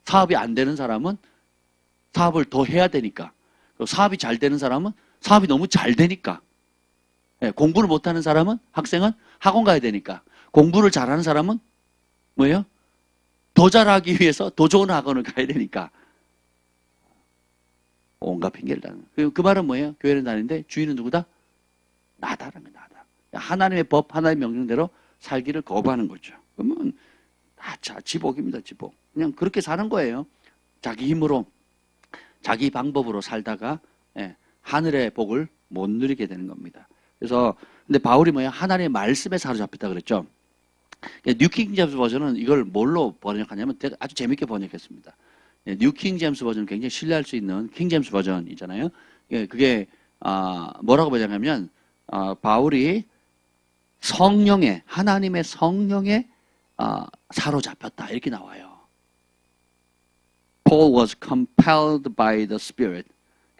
사업이 안 되는 사람은 사업을 더 해야 되니까. 사업이 잘 되는 사람은 사업이 너무 잘 되니까. 예, 공부를 못하는 사람은, 학생은 학원 가야 되니까. 공부를 잘하는 사람은 뭐예요? 더 잘하기 위해서 더 좋은 학원을 가야 되니까. 온갖 핑계를 다는 거예요. 그 말은 뭐예요? 교회는 다니는데 주인은 누구다? 나다라는 거야, 나다. 하나님의 법, 하나님의 명령대로 살기를 거부하는 거죠. 그러면 지복입니다, 지복. 그냥 그렇게 사는 거예요. 자기 힘으로, 자기 방법으로 살다가 하늘의 복을 못 누리게 되는 겁니다. 그래서 근데 바울이 뭐예요? 하나님의 말씀에 사로잡혔다 그랬죠. 뉴킹 제임스 버전은 이걸 뭘로 번역하냐면 아주 재밌게 번역했습니다. 뉴킹 제임스 버전은 굉장히 신뢰할 수 있는 킹 제임스 버전이잖아요. 그게 뭐라고 번역하냐면 바울이 성령에, 하나님의 성령에 사로잡혔다 이렇게 나와요. Paul was compelled by the Spirit.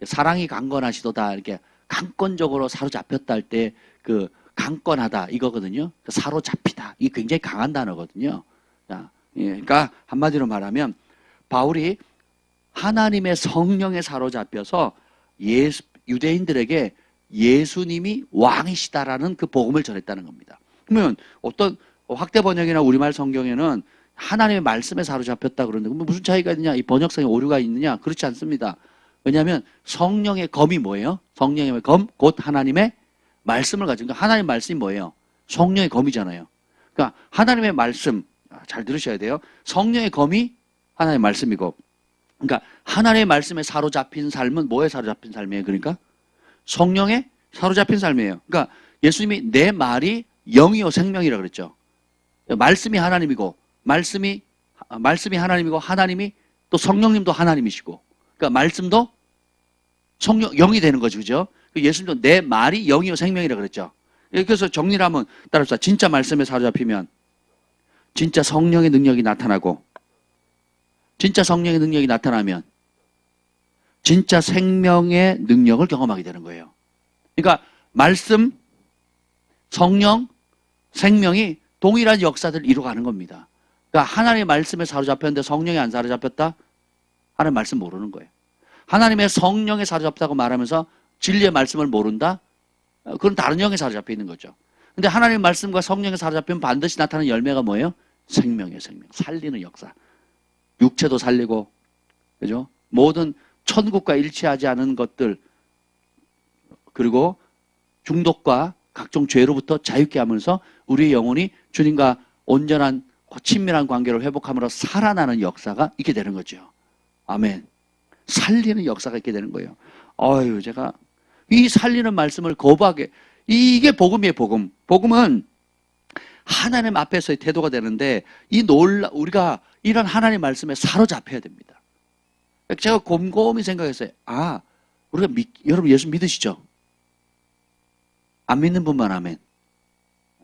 사랑이 강건하시도다 이렇게 강권적으로 사로잡혔다 할 때 그 강권하다 이거거든요. 사로잡히다 이게 굉장히 강한 단어거든요. 그러니까 한마디로 말하면 바울이 하나님의 성령에 사로잡혀서 유대인들에게 예수님이 왕이시다라는 그 복음을 전했다는 겁니다. 그러면 어떤 확대 번역이나 우리말 성경에는 하나님의 말씀에 사로잡혔다 그러는데 무슨 차이가 있느냐? 이 번역성에 오류가 있느냐? 그렇지 않습니다. 왜냐하면 성령의 검이 뭐예요? 성령의 검, 곧 하나님의 말씀을 가지고, 그러니까 하나님의 말씀이 뭐예요? 성령의 검이잖아요. 그러니까 하나님의 말씀, 잘 들으셔야 돼요. 성령의 검이 하나님의 말씀이고, 그러니까 하나님의 말씀에 사로잡힌 삶은 뭐에 사로잡힌 삶이에요? 그러니까 성령에 사로잡힌 삶이에요. 그러니까 예수님이 내 말이 영이요 생명이라 그랬죠. 말씀이 하나님이고, 말씀이 하나님이고, 하나님이 또 성령님도 하나님이시고, 그러니까 말씀도 성령, 영이 되는 거죠. 그죠? 예수님도 내 말이 영이요 생명이라 그랬죠. 그래서 정리를 하면 따라서 진짜 말씀에 사로잡히면 진짜 성령의 능력이 나타나고, 진짜 성령의 능력이 나타나면 진짜 생명의 능력을 경험하게 되는 거예요. 그러니까 말씀, 성령, 생명이 동일한 역사들을 이루어가는 겁니다. 그러니까 하나님의 말씀에 사로잡혔는데 성령이 안 사로잡혔다? 하나님의 말씀 모르는 거예요. 하나님의 성령에 사로잡혔다고 말하면서 진리의 말씀을 모른다? 그건 다른 영에 사로잡혀 있는 거죠. 근데 하나님의 말씀과 성령에 사로잡히면 반드시 나타나는 열매가 뭐예요? 생명이에요, 생명. 살리는 역사. 육체도 살리고, 그죠? 모든 천국과 일치하지 않은 것들, 그리고 중독과 각종 죄로부터 자유케 하면서 우리의 영혼이 주님과 온전한 친밀한 관계를 회복함으로 살아나는 역사가 있게 되는 거죠. 아멘. 살리는 역사가 있게 되는 거예요. 제가 이 살리는 말씀을 거부하게, 이게 복음이에요, 복음. 복음은 하나님 앞에서의 태도가 되는데 우리가 이런 하나님 말씀에 사로잡혀야 됩니다. 제가 곰곰이 생각했어요. 우리가 여러분 예수 믿으시죠? 안 믿는 분만 아멘.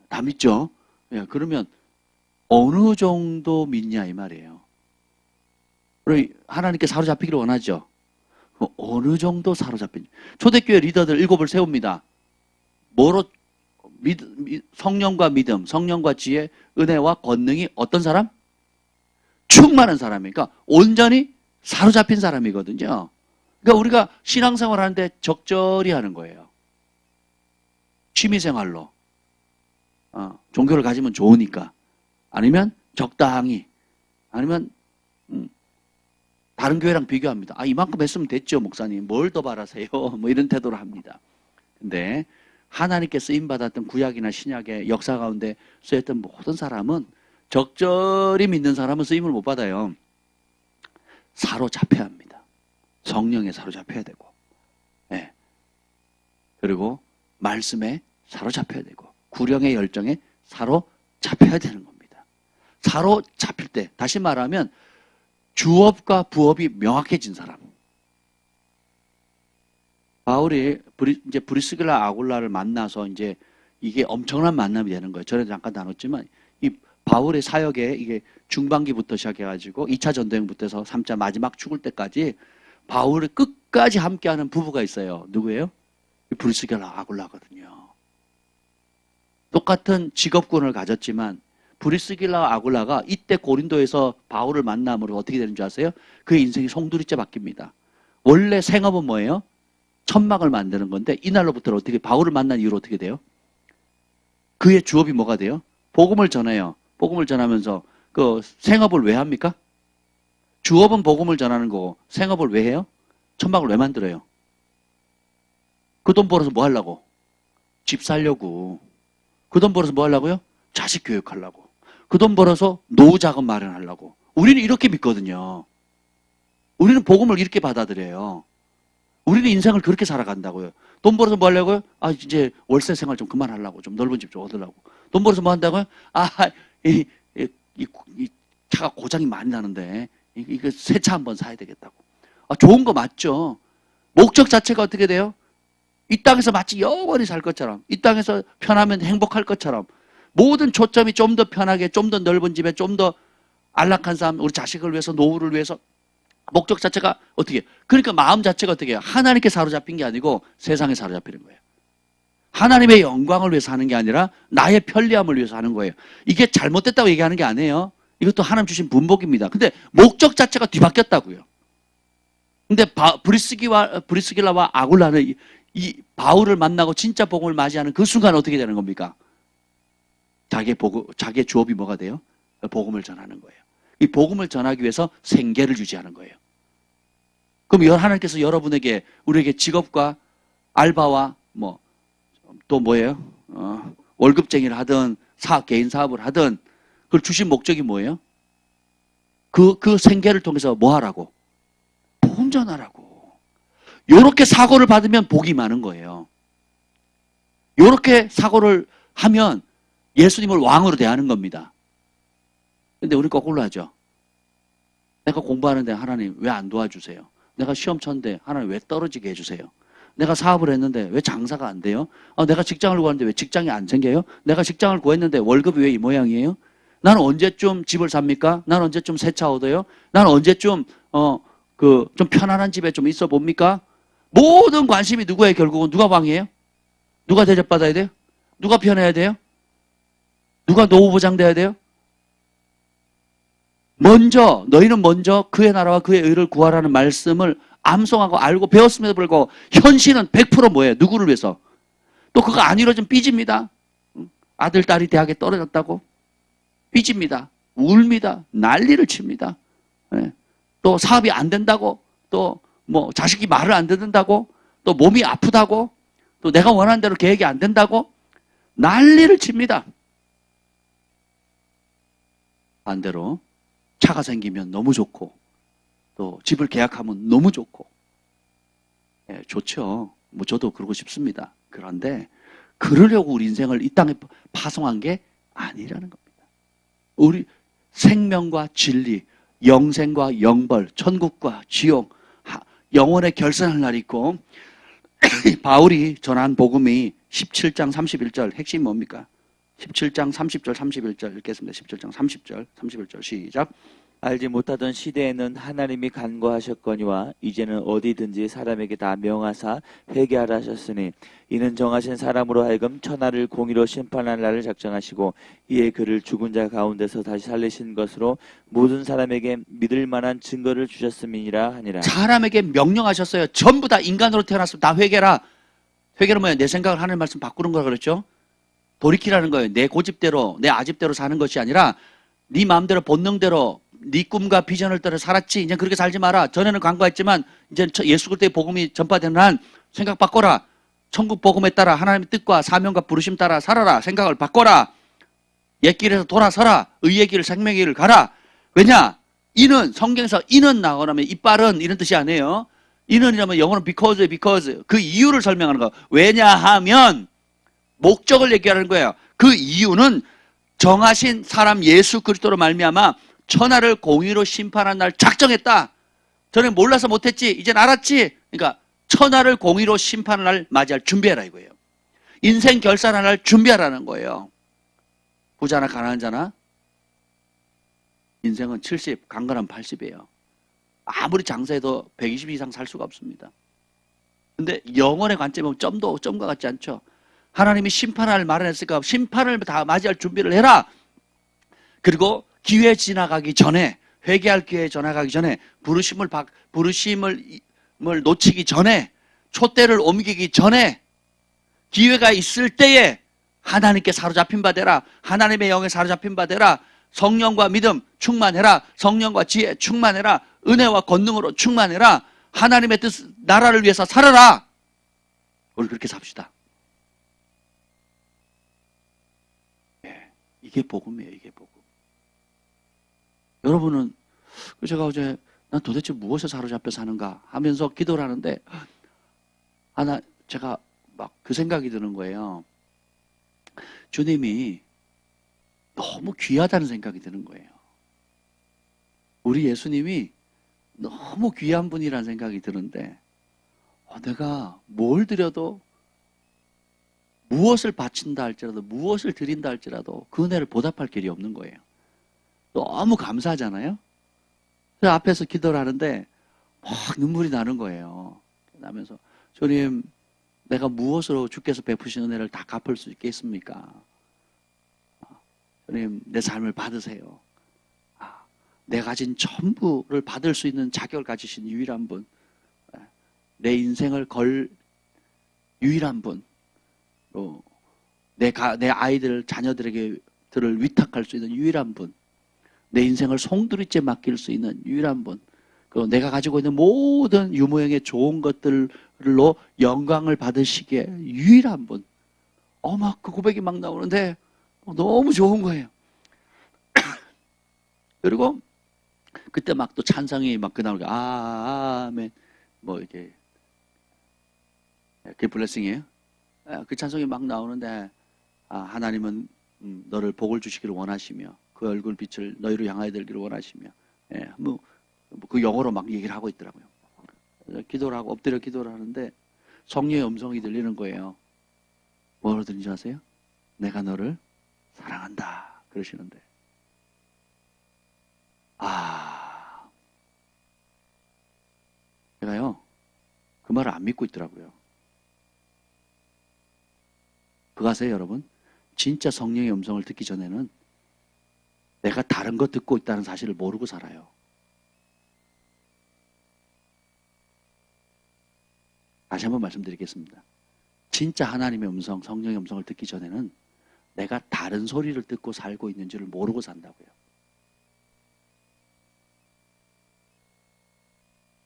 다 믿죠? 그러면 어느 정도 믿냐 이 말이에요. 우리 하나님께 사로잡히기를 원하죠? 어느 정도 사로잡힌? 초대교회 리더들 7을 세웁니다. 뭐로? 성령과 믿음, 성령과 지혜, 은혜와 권능이 어떤 사람? 충만한 사람이에요. 그러니까 온전히 사로잡힌 사람이거든요. 그러니까 우리가 신앙생활 하는데 적절히 하는 거예요. 취미생활로. 종교를 가지면 좋으니까. 아니면 적당히. 아니면 다른 교회랑 비교합니다. 이만큼 했으면 됐죠, 목사님. 뭘 더 바라세요? 뭐 이런 태도를 합니다. 근데 하나님께 쓰임받았던 구약이나 신약의 역사 가운데 쓰였던 모든 사람은 적절히 믿는 사람은 쓰임을 못 받아요. 사로잡혀야 합니다. 성령에 사로잡혀야 되고, 그리고 말씀에 사로잡혀야 되고, 구령의 열정에 사로잡혀야 되는 겁니다. 사로잡힐 때, 다시 말하면 주업과 부업이 명확해진 사람. 바울이 이제 브리스길라 아굴라를 만나서 이제 이게 엄청난 만남이 되는 거예요. 전에도 잠깐 나눴지만 이 바울의 사역에 이게 중반기부터 시작해가지고 2차 전도행부터 해서 3차 마지막 죽을 때까지 바울을 끝까지 함께하는 부부가 있어요. 누구예요? 브리스길라 아굴라거든요. 똑같은 직업군을 가졌지만 브리스길라 아굴라가 이때 고린도에서 바울을 만남으로 어떻게 되는 줄 아세요? 그의 인생이 송두리째 바뀝니다. 원래 생업은 뭐예요? 천막을 만드는 건데 이날로부터 어떻게 바울을 만난 이후로 어떻게 돼요? 그의 주업이 뭐가 돼요? 복음을 전해요. 복음을 전하면서 그 생업을 왜 합니까? 주업은 복음을 전하는 거고 생업을 왜 해요? 천막을 왜 만들어요? 그 돈 벌어서 뭐 하려고? 집 살려고. 그 돈 벌어서 뭐 하려고요? 자식 교육하려고. 그 돈 벌어서 노후 자금 마련하려고. 우리는 이렇게 믿거든요. 우리는 복음을 이렇게 받아들여요. 우리는 인생을 그렇게 살아간다고요. 돈 벌어서 뭐 하려고요? 아, 이제 월세 생활 좀 그만하려고. 좀 넓은 집 좀 얻으려고. 돈 벌어서 뭐 한다고요? 아, 이 차가 고장이 많이 나는데, 이거 새 차 한번 사야 되겠다고. 아, 좋은 거 맞죠? 목적 자체가 어떻게 돼요? 이 땅에서 마치 영원히 살 것처럼, 이 땅에서 편하면 행복할 것처럼, 모든 초점이 좀 더 편하게, 좀 더 넓은 집에, 좀 더 안락한 삶, 우리 자식을 위해서, 노후를 위해서, 목적 자체가 어떻게, 그러니까 마음 자체가 어떻게 해요? 하나님께 사로잡힌 게 아니고 세상에 사로잡히는 거예요. 하나님의 영광을 위해서 하는 게 아니라 나의 편리함을 위해서 하는 거예요. 이게 잘못됐다고 얘기하는 게 아니에요. 이것도 하나님 주신 분복입니다. 근데 목적 자체가 뒤바뀌었다고요. 근데 브리스길라와 아굴라는 이 바울을 만나고 진짜 복음을 맞이하는 그 순간 어떻게 되는 겁니까? 자기의 주업이 뭐가 돼요? 복음을 전하는 거예요. 이 복음을 전하기 위해서 생계를 유지하는 거예요. 그럼 하나님께서 여러분에게, 우리에게 직업과 알바와 또 뭐예요? 월급쟁이를 하든 개인 사업을 하든 그걸 주신 목적이 뭐예요? 그 생계를 통해서 뭐 하라고? 복음 전하라고. 요렇게 사고를 받으면 복이 많은 거예요. 요렇게 사고를 하면 예수님을 왕으로 대하는 겁니다. 근데 우리 거꾸로 하죠. 내가 공부하는데 하나님 왜 안 도와주세요? 내가 시험 쳤는데 하나님 왜 떨어지게 해주세요? 내가 사업을 했는데 왜 장사가 안 돼요? 내가 직장을 구하는데 왜 직장이 안 생겨요? 내가 직장을 구했는데 월급이 왜 이 모양이에요? 나는 언제쯤 집을 삽니까? 나는 언제쯤 새 차 얻어요? 나는 언제쯤 좀 편안한 집에 좀 있어 봅니까? 모든 관심이 누구예요? 결국은 누가 왕이에요? 누가 대접받아야 돼요? 누가 편해야 돼요? 누가 노후 보장돼야 돼요? 너희는 먼저 그의 나라와 그의 의를 구하라는 말씀을 암송하고 알고 배웠음에도 불구하고 현실은 100% 뭐예요? 누구를 위해서? 또 그거 안 이루어지면 삐집니다. 아들, 딸이 대학에 떨어졌다고? 삐집니다. 울니다. 난리를 칩니다. 또 사업이 안 된다고? 또 자식이 말을 안 듣는다고? 또 몸이 아프다고? 또 내가 원하는 대로 계획이 안 된다고? 난리를 칩니다. 반대로 차가 생기면 너무 좋고 또 집을 계약하면 너무 좋고 좋죠. 저도 그러고 싶습니다. 그런데 그러려고 우리 인생을 이 땅에 파송한 게 아니라는 겁니다. 우리 생명과 진리, 영생과 영벌, 천국과 지옥, 영원의 결산할 날이 있고 바울이 전한 복음이 17장 31절 핵심이 뭡니까? 17장 30절 31절 읽겠습니다. 17장 30절 31절 시작. 알지 못하던 시대에는 하나님이 간과하셨거니와 이제는 어디든지 사람에게 다 명하사 회개하라 하셨으니 이는 정하신 사람으로 하여금 천하를 공의로 심판할 날을 작정하시고 이에 그를 죽은 자 가운데서 다시 살리신 것으로 모든 사람에게 믿을 만한 증거를 주셨음이니라 하니라. 사람에게 명령하셨어요. 전부 다 인간으로 태어났으면 다 회개라. 회개는 뭐예요? 내 생각을 하나님 말씀 바꾸는 거라 그랬죠. 돌이키라는 거예요. 내 고집대로, 내 아집대로 사는 것이 아니라 네 마음대로 본능대로 네 꿈과 비전을 따라 살았지. 이제 그렇게 살지 마라. 전에는 간과했지만 이제 예수 그리스도의 복음이 전파되는 한 생각 바꿔라. 천국 복음에 따라 하나님의 뜻과 사명과 부르심 따라 살아라. 생각을 바꿔라. 옛 길에서 돌아서라. 의의 길, 생명의 길을 가라. 왜냐? 이는 성경에서 이는 나오라면 이빨은 이런 뜻이 아니에요. 이는이라면 영어는 because 그 이유를 설명하는 거. 왜냐하면 목적을 얘기하는 거예요. 그 이유는 정하신 사람 예수 그리스도로 말미암아 천하를 공의로 심판한 날 작정했다. 전에 몰라서 못했지. 이젠 알았지. 그러니까 천하를 공의로 심판한 날 맞이할 준비해라 이거예요. 인생 결산할 날 준비하라는 거예요. 부자나 가난한 자나 인생은 70, 강건한 80이에요. 아무리 장사해도 120 이상 살 수가 없습니다. 근데 영원의 관점은 점과 같지 않죠. 하나님이 심판할 마련했으니까 심판을 다 맞이할 준비를 해라. 그리고 기회 지나가기 전에, 회개할 기회 지나가기 전에, 부르심을 놓치기 전에, 촛대를 옮기기 전에, 기회가 있을 때에 하나님께 사로잡힌 바 되라. 하나님의 영에 사로잡힌 바 되라. 성령과 믿음 충만해라. 성령과 지혜 충만해라. 은혜와 권능으로 충만해라. 하나님의 뜻, 나라를 위해서 살아라. 우리 그렇게 삽시다. 네, 이게 복음이에요. 이게 복음. 여러분은 제가 어제 난 도대체 무엇에 사로잡혀 사는가 하면서 기도를 하는데 제가 막 그 생각이 드는 거예요. 주님이 너무 귀하다는 생각이 드는 거예요. 우리 예수님이 너무 귀한 분이라는 생각이 드는데 내가 뭘 드려도 무엇을 바친다 할지라도 무엇을 드린다 할지라도 그 은혜를 보답할 길이 없는 거예요. 너무 감사하잖아요. 그래서 앞에서 기도를 하는데 막 눈물이 나는 거예요. 나면서 주님 내가 무엇으로 주께서 베푸신 은혜를 다 갚을 수 있겠습니까? 주님 내 삶을 받으세요. 내가 가진 전부를 받을 수 있는 자격을 가지신 유일한 분, 내 인생을 걸 유일한 분, 내 아이들 자녀들을 위탁할 수 있는 유일한 분, 내 인생을 송두리째 맡길 수 있는 유일한 분, 그리고 내가 가지고 있는 모든 유모형의 좋은 것들로 영광을 받으시기에 유일한 분. 막 그 고백이 막 나오는데 너무 좋은 거예요. 그리고 그때 막 또 찬성이 막 나오니까 아멘 뭐 이렇게 그게 블레싱이에요. 그 찬송이 막 나오는데 하나님은 너를 복을 주시기를 원하시며 그 얼굴 빛을 너희로 향하여 들기를 원하시며 그 영어로 막 얘기를 하고 있더라고요. 기도를 하고 엎드려 기도를 하는데 성령의 음성이 들리는 거예요. 뭐로 들리는지 아세요? 내가 너를 사랑한다 그러시는데 제가요 그 말을 안 믿고 있더라고요. 그거 아세요 여러분? 진짜 성령의 음성을 듣기 전에는 내가 다른 거 듣고 있다는 사실을 모르고 살아요. 다시 한번 말씀드리겠습니다. 진짜 하나님의 음성, 성령의 음성을 듣기 전에는 내가 다른 소리를 듣고 살고 있는지를 모르고 산다고요.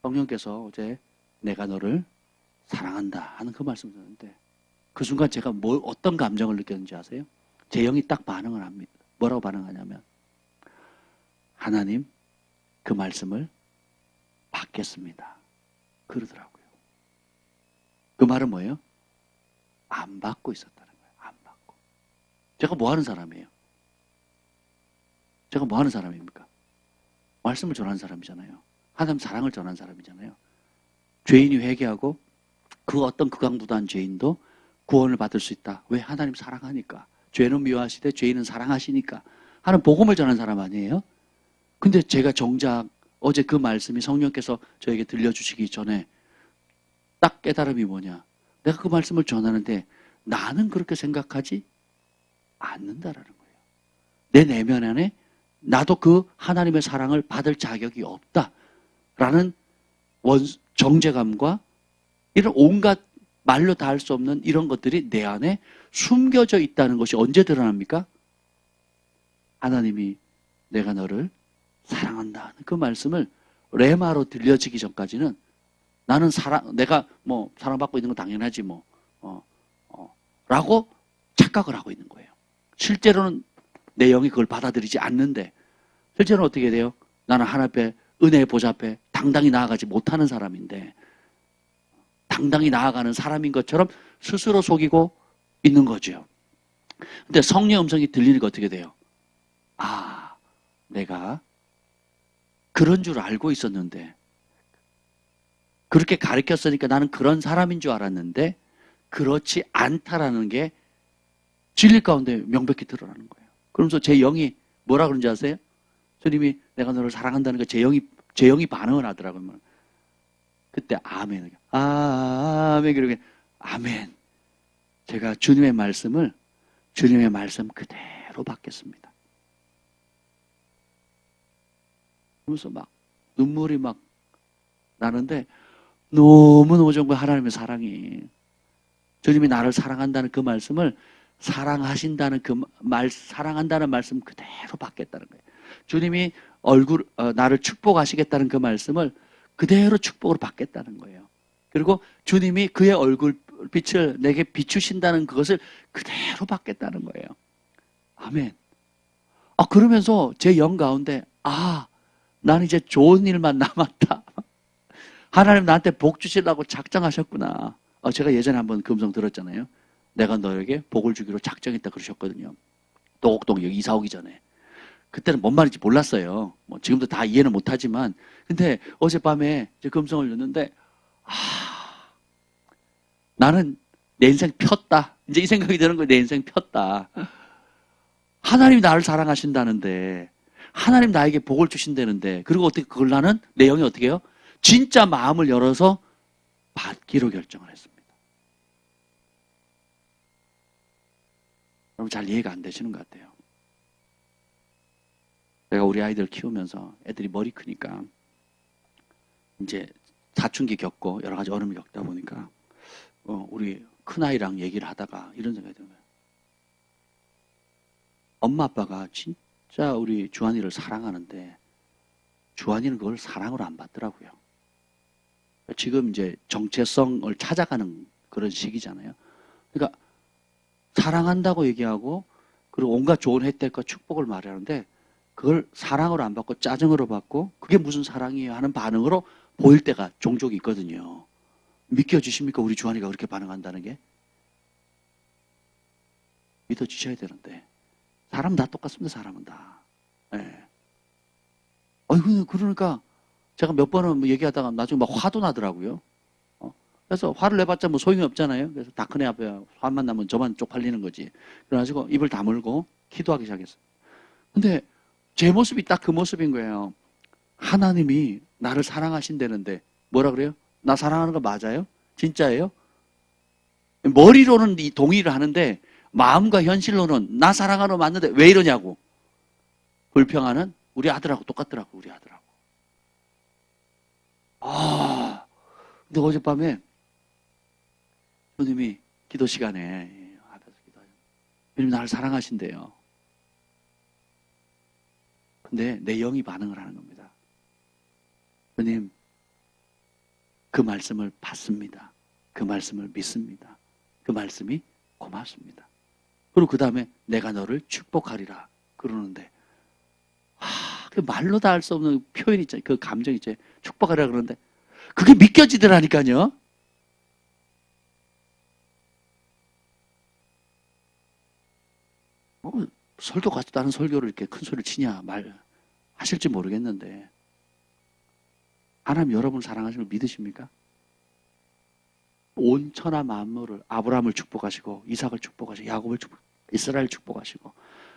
성령께서 어제 내가 너를 사랑한다 하는 그 말씀을 듣는데 그 순간 제가 어떤 감정을 느꼈는지 아세요? 제 영이 딱 반응을 합니다. 뭐라고 반응하냐면 하나님 그 말씀을 받겠습니다. 그러더라고요. 그 말은 뭐예요? 안 받고 있었다는 거예요. 안 받고. 제가 뭐 하는 사람이에요? 제가 뭐 하는 사람입니까? 말씀을 전하는 사람이잖아요. 하나님 사랑을 전하는 사람이잖아요. 죄인이 회개하고 그 어떤 극악무도한 죄인도 구원을 받을 수 있다. 왜? 하나님 사랑하니까. 죄는 미워하시되 죄인은 사랑하시니까 하는 복음을 전하는 사람 아니에요? 근데 제가 정작 어제 그 말씀이 성령께서 저에게 들려주시기 전에 딱 깨달음이 뭐냐. 내가 그 말씀을 전하는데 나는 그렇게 생각하지 않는다라는 거예요. 내 내면 안에 나도 그 하나님의 사랑을 받을 자격이 없다라는 정죄감과 이런 온갖 말로 다 할 수 없는 이런 것들이 내 안에 숨겨져 있다는 것이 언제 드러납니까? 하나님이 내가 너를 사랑한다. 그 말씀을 레마로 들려지기 전까지는 나는 내가 뭐 사랑받고 있는 건 당연하지 라고 착각을 하고 있는 거예요. 실제로는 내 영이 그걸 받아들이지 않는데 실제로는 어떻게 돼요? 나는 하나님 앞에 은혜의 보좌 앞에 당당히 나아가지 못하는 사람인데 당당히 나아가는 사람인 것처럼 스스로 속이고 있는 거죠. 근데 성령의 음성이 들리니까 어떻게 돼요? 내가 그런 줄 알고 있었는데, 그렇게 가르쳤으니까 나는 그런 사람인 줄 알았는데 그렇지 않다라는 게 진리 가운데 명백히 드러나는 거예요. 그러면서 제 영이 뭐라 그런지 아세요? 주님이 내가 너를 사랑한다는 거 제 영이 반응을 하더라고요. 그때 아멘. 아멘. 그러게 아멘. 제가 주님의 말씀 그대로 받겠습니다. 그러면서 막 눈물이 막 나는데 너무너무 좋은 거예요. 하나님의 사랑이. 주님이 나를 사랑한다는 그 말씀을 사랑하신다는 사랑한다는 말씀 그대로 받겠다는 거예요. 주님이 나를 축복하시겠다는 그 말씀을 그대로 축복으로 받겠다는 거예요. 그리고 주님이 그의 얼굴빛을 내게 비추신다는 그것을 그대로 받겠다는 거예요. 아멘. 그러면서 제 영 가운데, 나는 이제 좋은 일만 남았다. 하나님 나한테 복 주시려고 작정하셨구나. 제가 예전에 한번 그 음성 들었잖아요. 내가 너에게 복을 주기로 작정했다 그러셨거든요. 똑똑 여기 이사 오기 전에. 그때는 뭔 말인지 몰랐어요. 지금도 다 이해는 못하지만. 근데 어젯밤에 그 음성을 듣는데, 나는 내 인생 폈다. 이제 이 생각이 드는 거예요. 내 인생 폈다. 하나님이 나를 사랑하신다는데, 하나님 나에게 복을 주신다는데, 그리고 어떻게 그걸 나는 내 영이 어떻게 해요? 진짜 마음을 열어서 받기로 결정을 했습니다. 여러분 잘 이해가 안 되시는 것 같아요. 내가 우리 아이들 키우면서 애들이 머리 크니까 이제 사춘기 겪고 여러 가지 어려움을 겪다 보니까 우리 큰아이랑 얘기를 하다가 이런 생각이 드는 거예요. 엄마 아빠가 진짜 우리 주한이를 사랑하는데 주한이는 그걸 사랑으로 안 받더라고요. 지금 이제 정체성을 찾아가는 그런 시기잖아요. 그러니까 사랑한다고 얘기하고 그리고 온갖 좋은 혜택과 축복을 말하는데 그걸 사랑으로 안 받고 짜증으로 받고 그게 무슨 사랑이에요 하는 반응으로 보일 때가 종종 있거든요. 믿겨지십니까? 우리 주한이가 그렇게 반응한다는 게? 믿어지셔야 되는데 사람은 다 똑같습니다. 사람은 다. 네. 그러니까 제가 몇 번은 얘기하다가 나중에 막 화도 나더라고요. 그래서 화를 내봤자 뭐 소용이 없잖아요. 그래서 다 큰 애 앞에 화만 나면 저만 쪽팔리는 거지. 그래가지고 입을 다물고 기도하기 시작했어요. 근데 제 모습이 딱 그 모습인 거예요. 하나님이 나를 사랑하신다는데 뭐라 그래요? 나 사랑하는 거 맞아요? 진짜예요? 머리로는 이 동의를 하는데 마음과 현실로는 나 사랑하는 거 맞는데 왜 이러냐고 불평하는 우리 아들하고 똑같더라고. 우리 아들하고. 근데 어젯밤에 주님이 기도 시간에 앞에서 기도하죠. 주님 나를 사랑하신대요. 근데 내 영이 반응을 하는 겁니다. 주님 그 말씀을 받습니다. 그 말씀을 믿습니다. 그 말씀이 고맙습니다. 그리고 그 다음에 내가 너를 축복하리라 그러는데 그 말로 다 할 수 없는 표현 있잖아요. 그 감정 있죠. 축복하리라 그러는데 그게 믿겨지더라니까요. 설교 가서 다른 설교를 이렇게 큰 소리를 치냐 말 하실지 모르겠는데 하나님 여러분 사랑하시는 걸 믿으십니까? 온 천하 만물을 아브라함을 축복하시고 이삭을 축복하시고 야곱을 이스라엘 축복하시고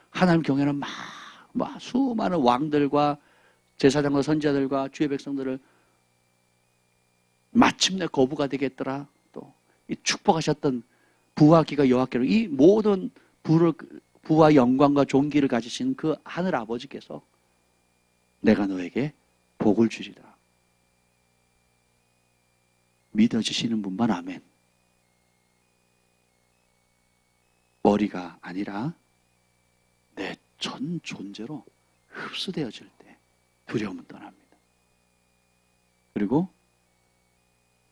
하나님 경외하는 수많은 왕들과 제사장과 선지자들과 주의 백성들을 마침내 거부가 되겠더라. 또 이 축복하셨던 부와 기가 여호와께로 이 모든 부와 영광과 존귀를 가지신 그 하늘 아버지께서 내가 너에게 복을 주리라. 믿어지시는 분만 아멘. 머리가 아니라 내 전 존재로 흡수되어질 때 두려움은 떠납니다. 그리고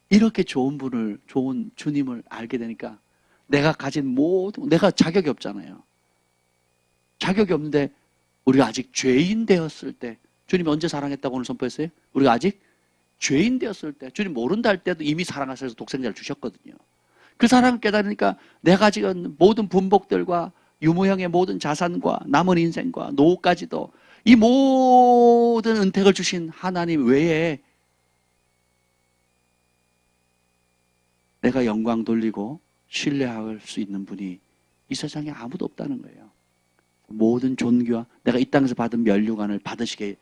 이렇게 좋은 주님을 알게 되니까 내가 가진 내가 자격이 없잖아요. 자격이 없는데 우리가 아직 죄인 되었을 때 주님이 언제 사랑했다고 오늘 선포했어요? 우리가 아직 죄인 되었을 때 주님 모른다 할 때도 이미 사랑하셔서 독생자를 주셨거든요. 그 사랑을 깨달으니까 내가 지금 모든 분복들과 유무형의 모든 자산과 남은 인생과 노후까지도 이 모든 은택을 주신 하나님 외에 내가 영광 돌리고 신뢰할 수 있는 분이 이 세상에 아무도 없다는 거예요. 모든 존귀와 내가 이 땅에서 받은 면류관을 받으시기에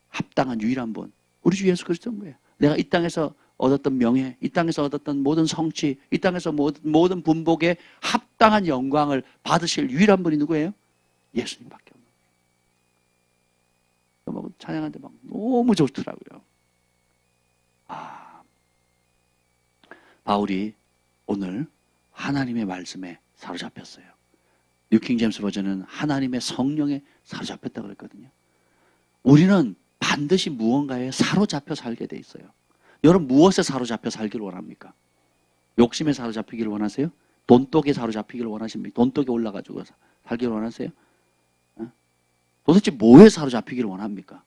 합당한 유일한 분, 우리 주 예수 그리스도인 거예요. 내가 이 땅에서 얻었던 명예, 이 땅에서 얻었던 모든 성취, 이 땅에서 모든 분복에 합당한 영광을 받으실 유일한 분이 누구예요? 예수님밖에 없는 거예요. 막 찬양하는데 막 너무 좋더라고요. 바울이 오늘 하나님의 말씀에 사로잡혔어요. 뉴킹 제임스 버전은 하나님의 성령에 사로잡혔다고 그랬거든요. 우리는 반드시 무언가에 사로잡혀 살게 돼 있어요. 여러분 무엇에 사로잡혀 살기를 원합니까? 욕심에 사로잡히기를 원하세요? 돈독에 사로잡히기를 원하십니까? 돈독에 올라가지고 살기를 원하세요? 도대체 뭐에 사로잡히기를 원합니까?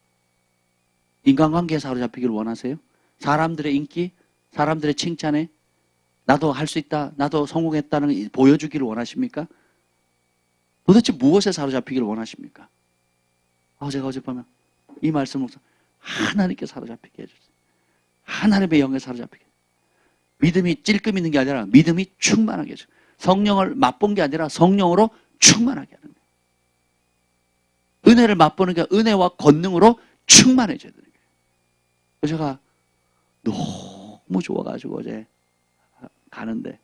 인간관계에 사로잡히기를 원하세요? 사람들의 인기? 사람들의 칭찬에? 나도 할 수 있다, 나도 성공했다는 보여주기를 원하십니까? 도대체 무엇에 사로잡히기를 원하십니까? 제가 어젯밤에 이 말씀을 하나님께 사로잡히게 해주세요. 하나님의 영에 사로잡히게. 믿음이 찔끔 있는 게 아니라 믿음이 충만하게 해줘요. 성령을 맛본 게 아니라 성령으로 충만하게 하는 거예요. 은혜를 맛보는 게 은혜와 권능으로 충만해져야 되는 거예요. 그래서 제가 너무 좋아가지고 어제 가는데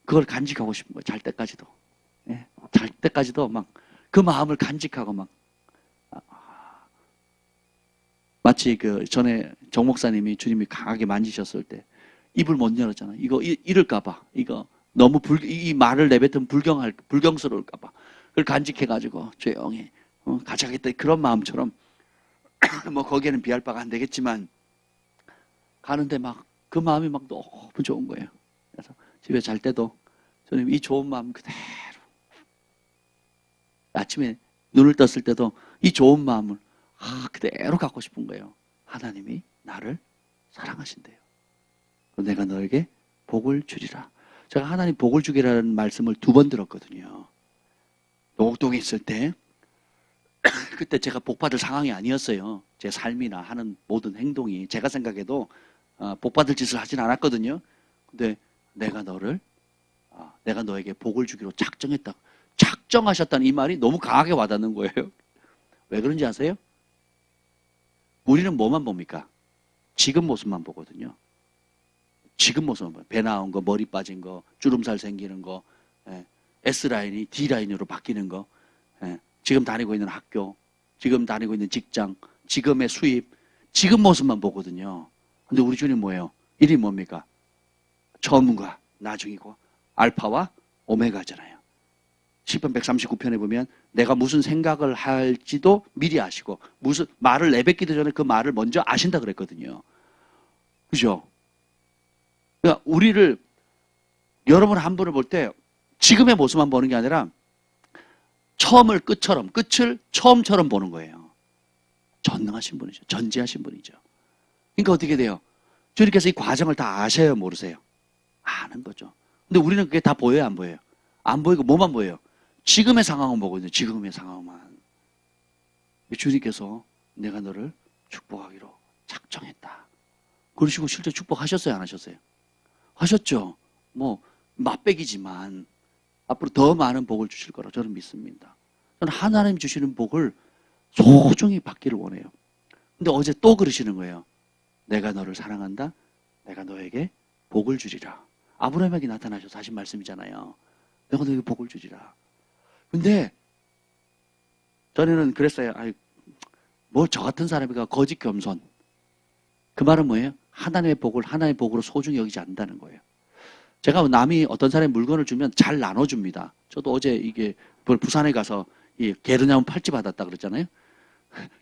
그걸 간직하고 싶은 거예요. 잘 때까지도. 예, 잘 때까지도 막 그 마음을 간직하고 막 마치 그 전에 정 목사님이 주님이 강하게 만지셨을 때 입을 못 열었잖아요. 이거 이럴까봐 이거 너무 이 말을 내뱉으면 불경스러울까봐 그걸 간직해가지고 조용히 같이 하겠다 그런 마음처럼 뭐 거기에는 비할 바가 안 되겠지만 가는데 막 그 마음이 막 너무 좋은 거예요. 그래서 집에 잘 때도 주님 이 좋은 마음 그대로 아침에 눈을 떴을 때도 이 좋은 마음을 그대로 갖고 싶은 거예요. 하나님이 나를 사랑하신대요. 내가 너에게 복을 주리라. 제가 하나님 복을 주기라는 말씀을 2번 들었거든요. 노곡동에 있을 때 그때 제가 복받을 상황이 아니었어요. 제 삶이나 하는 모든 행동이 제가 생각해도 복받을 짓을 하진 않았거든요. 근데 내가 너에게 복을 주기로 작정했다. 작정하셨다는 이 말이 너무 강하게 와닿는 거예요. 왜 그런지 아세요? 우리는 뭐만 봅니까? 지금 모습만 보거든요. 지금 모습만 봐요. 배 나온 거, 머리 빠진 거, 주름살 생기는 거, S라인이 D라인으로 바뀌는 거, 지금 다니고 있는 학교, 지금 다니고 있는 직장, 지금의 수입, 지금 모습만 보거든요. 근데 우리 주님 뭐예요? 이름이 뭡니까? 처음과 나중이고 알파와 오메가잖아요. 시편 139편에 보면 내가 무슨 생각을 할지도 미리 아시고 무슨 말을 내뱉기도 전에 그 말을 먼저 아신다 그랬거든요. 그죠? 그러니까 우리를 여러분 한 분을 볼 때 지금의 모습만 보는 게 아니라 처음을 끝처럼 끝을 처음처럼 보는 거예요. 전능하신 분이죠. 전지하신 분이죠. 그러니까 어떻게 돼요? 주님께서 이 과정을 다 아셔요? 모르세요? 아는 거죠. 근데 우리는 그게 다 보여요? 안 보여요? 안 보이고 뭐만 보여요? 지금의 상황은 보거든요. 지금의 상황만. 주님께서 내가 너를 축복하기로 작정했다. 그러시고 실제 축복하셨어요? 안 하셨어요? 하셨죠. 뭐 맛배기지만 앞으로 더 많은 복을 주실 거라 저는 믿습니다. 저는 하나님 주시는 복을 소중히 받기를 원해요. 근데 어제 또 그러시는 거예요. 내가 너를 사랑한다. 내가 너에게 복을 주리라. 아브라함에게 나타나셔서 하신 말씀이잖아요. 내가 너에게 복을 주리라. 근데 전에는 그랬어요. 뭐 저 같은 사람이가 거짓 겸손. 그 말은 뭐예요? 하나님의 복을 하나님의 복으로 소중히 여기지 않는다는 거예요. 제가 남이 어떤 사람이 물건을 주면 잘 나눠줍니다. 저도 어제 이게 부산에 가서 이 게르냐면 팔찌 받았다 그랬잖아요.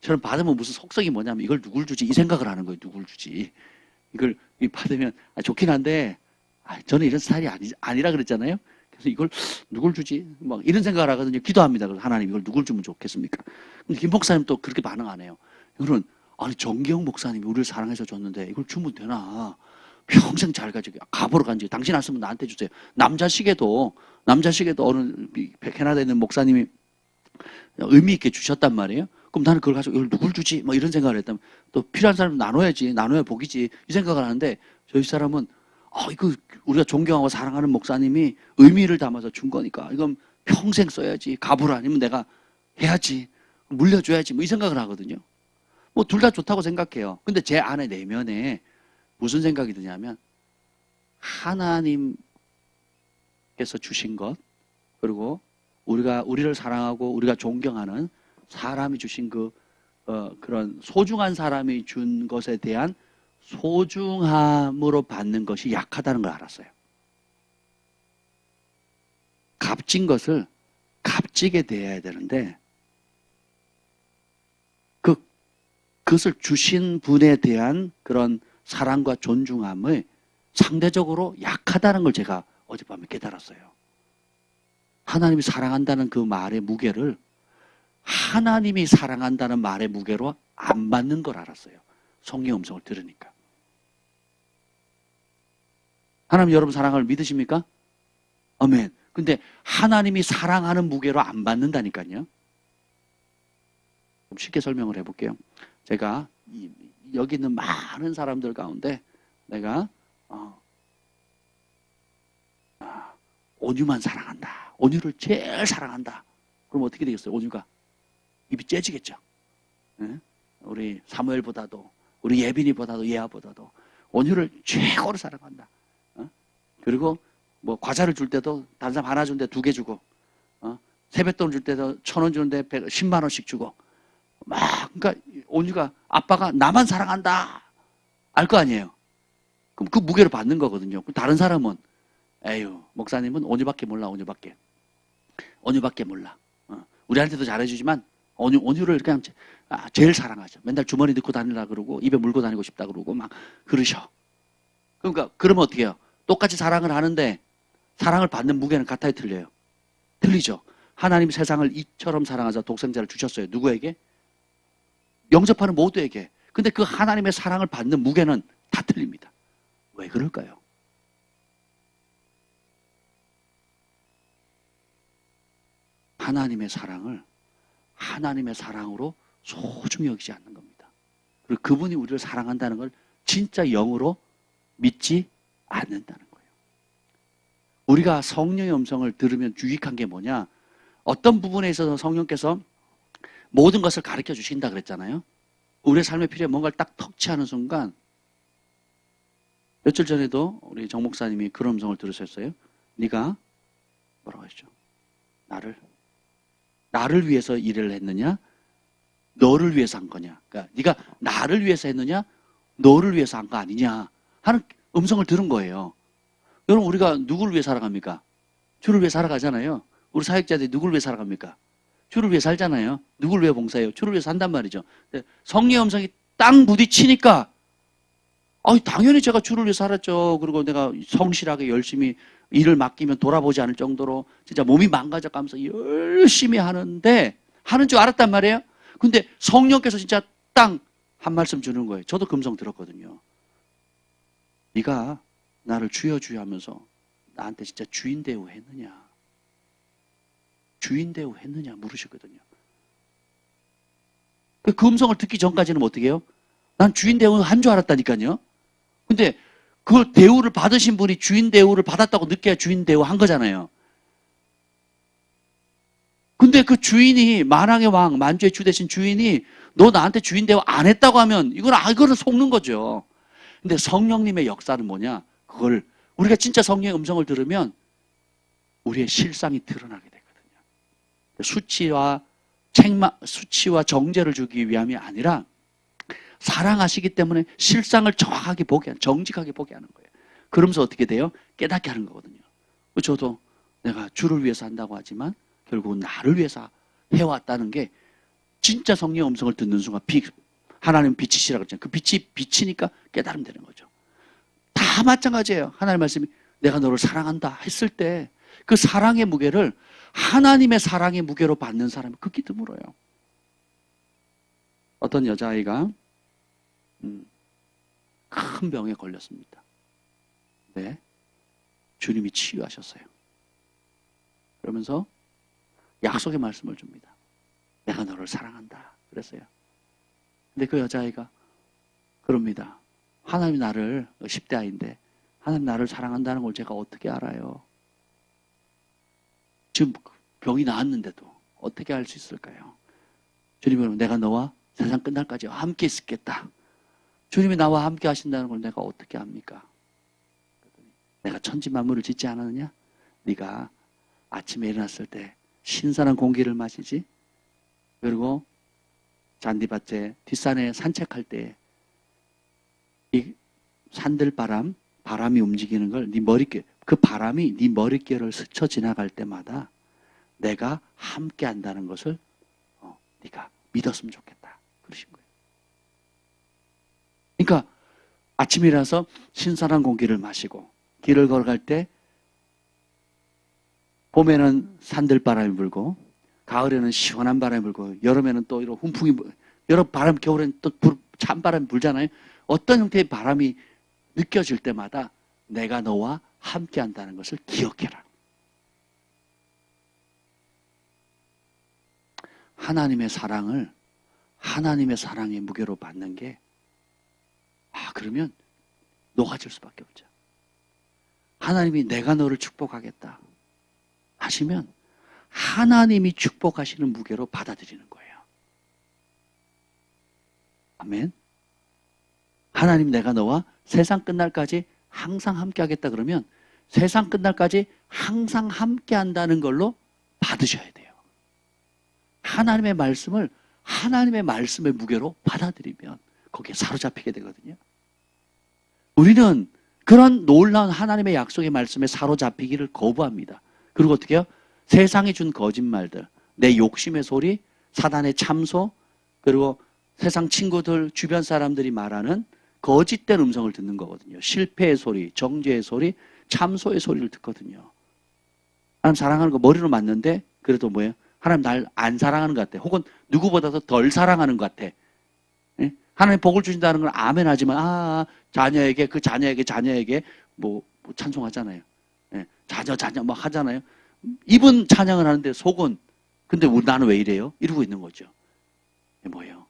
저는 받으면 무슨 속성이 뭐냐면 이걸 누굴 주지 이 생각을 하는 거예요. 누굴 주지. 이걸 받으면 좋긴 한데 저는 이런 스타일이 아니라 그랬잖아요. 그래서 이걸 누굴 주지? 막 이런 생각을 하거든요. 기도합니다. 그래서 하나님 이걸 누굴 주면 좋겠습니까? 근데 김 목사님 또 그렇게 반응 안 해요. 이거는 정기영 목사님이 우리를 사랑해서 줬는데 이걸 주면 되나? 평생 잘 가지고 가보러 간지 당신 안 쓰면 나한테 주세요. 남자식에도 어느 캐나다에 있는 목사님이 의미 있게 주셨단 말이에요. 그럼 나는 그걸 가지고 이걸 누굴 주지? 뭐 이런 생각을 했다면 또 필요한 사람 나눠야지, 나눠야 복이지 이 생각을 하는데 저희 사람은 이거 우리가 존경하고 사랑하는 목사님이 의미를 담아서 준 거니까 이건 평생 써야지. 갑을 아니면 내가 해야지. 물려줘야지. 뭐 이 생각을 하거든요. 뭐 둘 다 좋다고 생각해요. 근데 제 안에 내면에 무슨 생각이 드냐면 하나님께서 주신 것 그리고 우리를 사랑하고 우리가 존경하는 사람이 주신 그런 소중한 사람이 준 것에 대한 소중함으로 받는 것이 약하다는 걸 알았어요. 값진 것을 값지게 대해야 되는데 그것을 주신 분에 대한 그런 사랑과 존중함을 상대적으로 약하다는 걸 제가 어젯밤에 깨달았어요. 하나님이 사랑한다는 그 말의 무게를 하나님이 사랑한다는 말의 무게로 안 받는 걸 알았어요. 성령의 음성을 들으니까. 하나님 여러분 사랑을 믿으십니까? 아멘. 근데 하나님이 사랑하는 무게로 안 받는다니까요. 좀 쉽게 설명을 해볼게요. 제가 여기 있는 많은 사람들 가운데 내가 온유만 사랑한다. 온유를 제일 사랑한다. 그럼 어떻게 되겠어요? 온유가 입이 째지겠죠. 네? 우리 사무엘보다도 우리 예빈이보다도 예아보다도 온유를 최고로 사랑한다. 그리고 뭐 과자를 줄 때도 다른 사람 하나 주는데 2개 주고 세뱃돈 줄 때도 1,000원 주는데 10만 원씩 주고 그러니까 온유가 아빠가 나만 사랑한다 알 거 아니에요. 그럼 그 무게를 받는 거거든요. 다른 사람은 에휴 목사님은 온유밖에 몰라. 온유밖에 몰라. 우리한테도 잘해주지만 온유를 그냥 제일 사랑하죠. 맨날 주머니 넣고 다니라 그러고 입에 물고 다니고 싶다 그러고 막 그러셔. 그러니까 그러면 어떻게 해요? 똑같이 사랑을 하는데 사랑을 받는 무게는 같아요, 틀려요? 틀리죠. 하나님 세상을 이처럼 사랑하사 독생자를 주셨어요. 누구에게? 영접하는 모두에게. 근데 그 하나님의 사랑을 받는 무게는 다 틀립니다. 왜 그럴까요? 하나님의 사랑을 하나님의 사랑으로 소중히 여기지 않는 겁니다. 그리고 그분이 우리를 사랑한다는 걸 진짜 영으로 믿지 않는다는 거예요. 우리가 성령의 음성을 들으면 유익한 게 뭐냐? 어떤 부분에 있어서 성령께서 모든 것을 가르쳐 주신다 그랬잖아요. 우리의 삶의 필요에 뭔가를 딱 터치하는 순간 며칠 전에도 우리 정 목사님이 그런 음성을 들으셨어요. 네가 뭐라고 하시죠? 나를 위해서 일을 했느냐? 너를 위해서 한 거냐? 그러니까 네가 나를 위해서 했느냐? 너를 위해서 한 거 아니냐? 하는 음성을 들은 거예요. 여러분 우리가 누구를 위해 살아갑니까? 주를 위해 살아가잖아요. 우리 사역자들이 누구를 위해 살아갑니까? 주를 위해 살잖아요. 누구를 위해 봉사해요? 주를 위해 산단 말이죠. 성령의 음성이 땅 부딪히니까 당연히 제가 주를 위해 살았죠. 그리고 내가 성실하게 열심히 일을 맡기면 돌아보지 않을 정도로 진짜 몸이 망가져가면서 열심히 하는 줄 알았단 말이에요. 근데 성령께서 진짜 땅 한 말씀 주는 거예요. 저도 금성 들었거든요. 네가 나를 주여 하면서 나한테 진짜 주인 대우 했느냐? 주인 대우 했느냐 물으셨거든요. 그 음성을 듣기 전까지는 어떻게 해요? 난 주인 대우 한 줄 알았다니까요. 근데 그 대우를 받으신 분이 주인 대우를 받았다고 느껴야 주인 대우 한 거잖아요. 근데 그 주인이 만왕의 왕, 만주의 주 되신 주인이 너 나한테 주인 대우 안 했다고 하면 이거는 속는 거죠. 근데 성령님의 역사는 뭐냐? 그걸 우리가 진짜 성령의 음성을 들으면 우리의 실상이 드러나게 되거든요. 수치와 정죄를 주기 위함이 아니라 사랑하시기 때문에 실상을 정확하게 정직하게 보게 하는 거예요. 그러면서 어떻게 돼요? 깨닫게 하는 거거든요. 저도 내가 주를 위해서 한다고 하지만 결국은 나를 위해서 해왔다는 게 진짜 성령의 음성을 듣는 순간 하나님 빛이시라고 그랬잖아요. 그 빛이 비치니까 깨달음 되는 거죠. 다 마찬가지예요. 하나님 말씀이 내가 너를 사랑한다 했을 때 그 사랑의 무게를 하나님의 사랑의 무게로 받는 사람이 극히 드물어요. 어떤 여자아이가 큰 병에 걸렸습니다. 네, 주님이 치유하셨어요. 그러면서 약속의 말씀을 줍니다. 내가 너를 사랑한다. 그랬어요. 근데 그 여자아이가 그럽니다. 하나님이 나를 10대 아이인데 하나님 나를 사랑한다는 걸 제가 어떻게 알아요? 지금 병이 나았는데도 어떻게 알 수 있을까요? 주님은 내가 너와 세상 끝날까지 함께 있겠다. 주님이 나와 함께 하신다는 걸 내가 어떻게 압니까? 내가 천지 만물을 짓지 않았느냐? 네가 아침에 일어났을 때 신선한 공기를 마시지? 그리고 잔디밭에 뒷산에 산책할 때 이 산들바람, 바람이 움직이는 걸 네 머릿결, 그 바람이 네 머릿결을 스쳐 지나갈 때마다 내가 함께 한다는 것을 네가 믿었으면 좋겠다. 그러신 거예요. 그러니까 아침에 일어나서 신선한 공기를 마시고 길을 걸어갈 때 봄에는 산들바람이 불고 가을에는 시원한 바람이 불고 여름에는 또 이런 훈풍이 여름 바람 겨울에는 또 찬바람이 불잖아요. 어떤 형태의 바람이 느껴질 때마다 내가 너와 함께 한다는 것을 기억해라. 하나님의 사랑을 하나님의 사랑의 무게로 받는 게 그러면 녹아질 수밖에 없죠. 하나님이 내가 너를 축복하겠다 하시면 하나님이 축복하시는 무게로 받아들이는 거예요. 아멘. 하나님 내가 너와 세상 끝날까지 항상 함께 하겠다 그러면 세상 끝날까지 항상 함께 한다는 걸로 받으셔야 돼요. 하나님의 말씀을 하나님의 말씀의 무게로 받아들이면 거기에 사로잡히게 되거든요. 우리는 그런 놀라운 하나님의 약속의 말씀에 사로잡히기를 거부합니다. 그리고 어떻게 해요? 세상이 준 거짓말들, 내 욕심의 소리, 사단의 참소, 그리고 세상 친구들, 주변 사람들이 말하는 거짓된 음성을 듣는 거거든요. 실패의 소리, 정죄의 소리, 참소의 소리를 듣거든요. 하나님 사랑하는 거 머리로 맞는데 그래도 뭐예요? 하나님 날 안 사랑하는 것 같아. 혹은 누구보다도 덜 사랑하는 것 같아. 예? 하나님 복을 주신다는 건 아멘 하지만 자녀에게 그 자녀에게 뭐 찬송하잖아요. 예? 자녀 막 하잖아요. 입은 찬양을 하는데 속은 근데 나는 왜 이래요? 이러고 있는 거죠. 이게 뭐예요?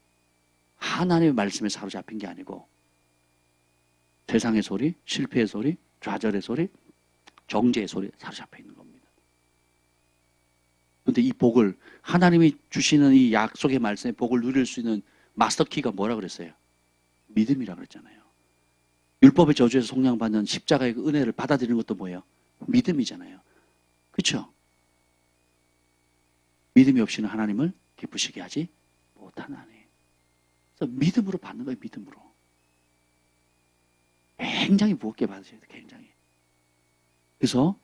하나님의 말씀에 사로잡힌 게 아니고 세상의 소리, 실패의 소리, 좌절의 소리, 정죄의 소리에 사로잡혀 있는 겁니다. 그런데 이 복을 하나님이 주시는 이 약속의 말씀의 복을 누릴 수 있는 마스터키가 뭐라 그랬어요? 믿음이라 그랬잖아요. 율법의 저주에서 속량받는 십자가의 그 은혜를 받아들이는 것도 뭐예요? 믿음이잖아요. 그렇죠? 믿음이 없이는 하나님을 기쁘시게 하지 못하나니. 그래서 믿음으로 받는 거예요. 믿음으로. 굉장히 무겁게 받으셔야 돼요. 굉장히. 그래서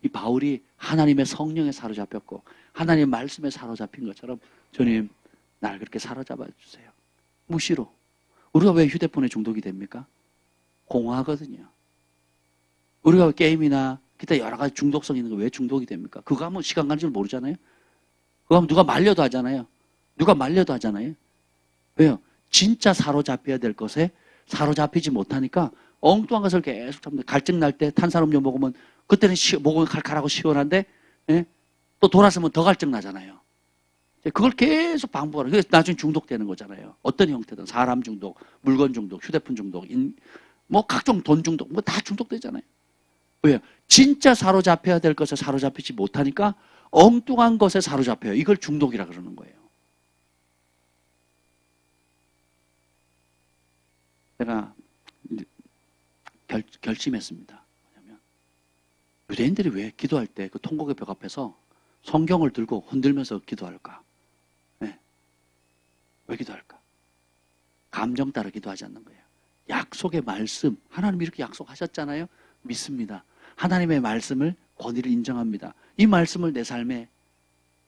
이 바울이 하나님의 성령에 사로잡혔고 하나님의 말씀에 사로잡힌 것처럼 주님 날 그렇게 사로잡아 주세요. 무시로. 우리가 왜 휴대폰에 중독이 됩니까? 공허하거든요. 우리가 게임이나 기타 여러 가지 중독성 있는 거 왜 중독이 됩니까? 그거 하면 시간 가는 줄 모르잖아요. 그거 하면 누가 말려도 하잖아요. 왜요? 진짜 사로잡혀야 될 것에 사로잡히지 못하니까 엉뚱한 것을 계속 잡는다. 갈증 날 때 탄산음료 먹으면 그때는 목은 칼칼하고 시원한데 또 돌아서면 더 갈증 나잖아요. 그걸 계속 반복하는. 그래서 나중에 중독되는 거잖아요. 어떤 형태든 사람 중독, 물건 중독, 휴대폰 중독, 뭐 각종 돈 중독, 뭐 다 중독되잖아요. 왜요? 진짜 사로잡혀야 될 것에 사로잡히지 못하니까 엉뚱한 것에 사로잡혀요. 이걸 중독이라 그러는 거예요. 제가 결심했습니다. 뭐냐면 유대인들이 왜 기도할 때 그 통곡의 벽 앞에서 성경을 들고 흔들면서 기도할까? 네. 왜 기도할까? 감정 따라 기도하지 않는 거예요. 약속의 말씀, 하나님이 이렇게 약속하셨잖아요. 믿습니다. 하나님의 말씀을 권위를 인정합니다. 이 말씀을 내 삶에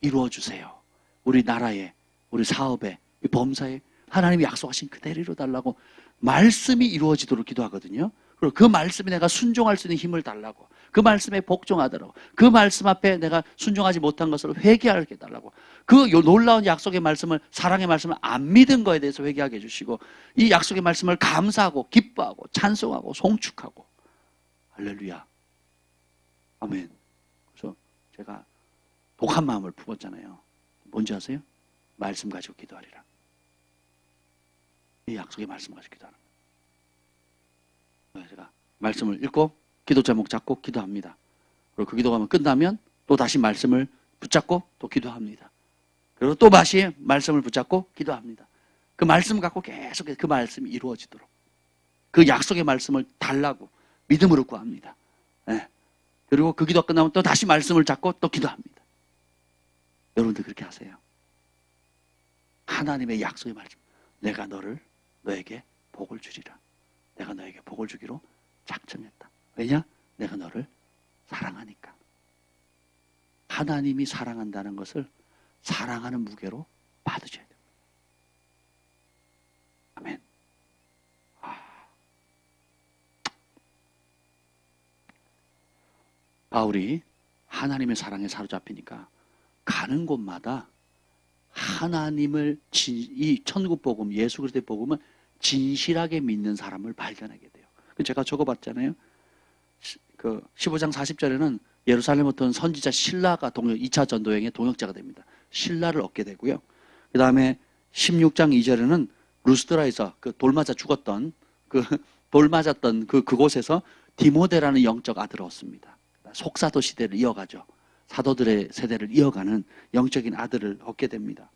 이루어 주세요. 우리 나라에, 우리 사업에, 이 범사에 하나님이 약속하신 그대로 이루어달라고 말씀이 이루어지도록 기도하거든요. 그리고 그 말씀에 내가 순종할 수 있는 힘을 달라고, 그 말씀에 복종하도록, 그 말씀 앞에 내가 순종하지 못한 것을 회개하게 해달라고, 그 놀라운 약속의 말씀을, 사랑의 말씀을 안 믿은 거에 대해서 회개하게 해주시고, 이 약속의 말씀을 감사하고 기뻐하고 찬송하고 송축하고. 할렐루야. 아멘. 그래서 제가 독한 마음을 품었잖아요. 뭔지 아세요? 말씀 가지고 기도하리라. 이 약속의 말씀 가지고 기도하는 거예요. 제가 말씀을 읽고 기도 제목 잡고 기도합니다. 그리고 그 기도가 끝나면 또 다시 말씀을 붙잡고 또 기도합니다. 그리고 또 다시 말씀을 붙잡고 기도합니다. 그 말씀 갖고 계속 그 말씀이 이루어지도록 그 약속의 말씀을 달라고 믿음으로 구합니다. 네. 그리고 그 기도 끝나면 또 다시 말씀을 잡고 또 기도합니다. 여러분들 그렇게 하세요. 하나님의 약속의 말씀. 내가 너에게 복을 주리라. 내가 너에게 복을 주기로 작정했다. 왜냐? 내가 너를 사랑하니까. 하나님이 사랑한다는 것을 사랑하는 무게로 받으셔야 됩니다. 아멘. 바울이 하나님의 사랑에 사로잡히니까 가는 곳마다 하나님을 이 천국 복음, 예수 그리스도의 복음을 진실하게 믿는 사람을 발견하게 돼요. 제가 적어봤잖아요. 그 15장 40절에는 예루살렘부터 온 선지자 실라가 2차 전도여행의 동역자가 됩니다. 실라를 얻게 되고요. 그 다음에 16장 2절에는 루스드라에서 그 돌 맞아 죽었던 돌 맞았던 그곳에서 디모데라는 영적 아들을 얻습니다. 속사도 시대를 이어가죠. 사도들의 세대를 이어가는 영적인 아들을 얻게 됩니다.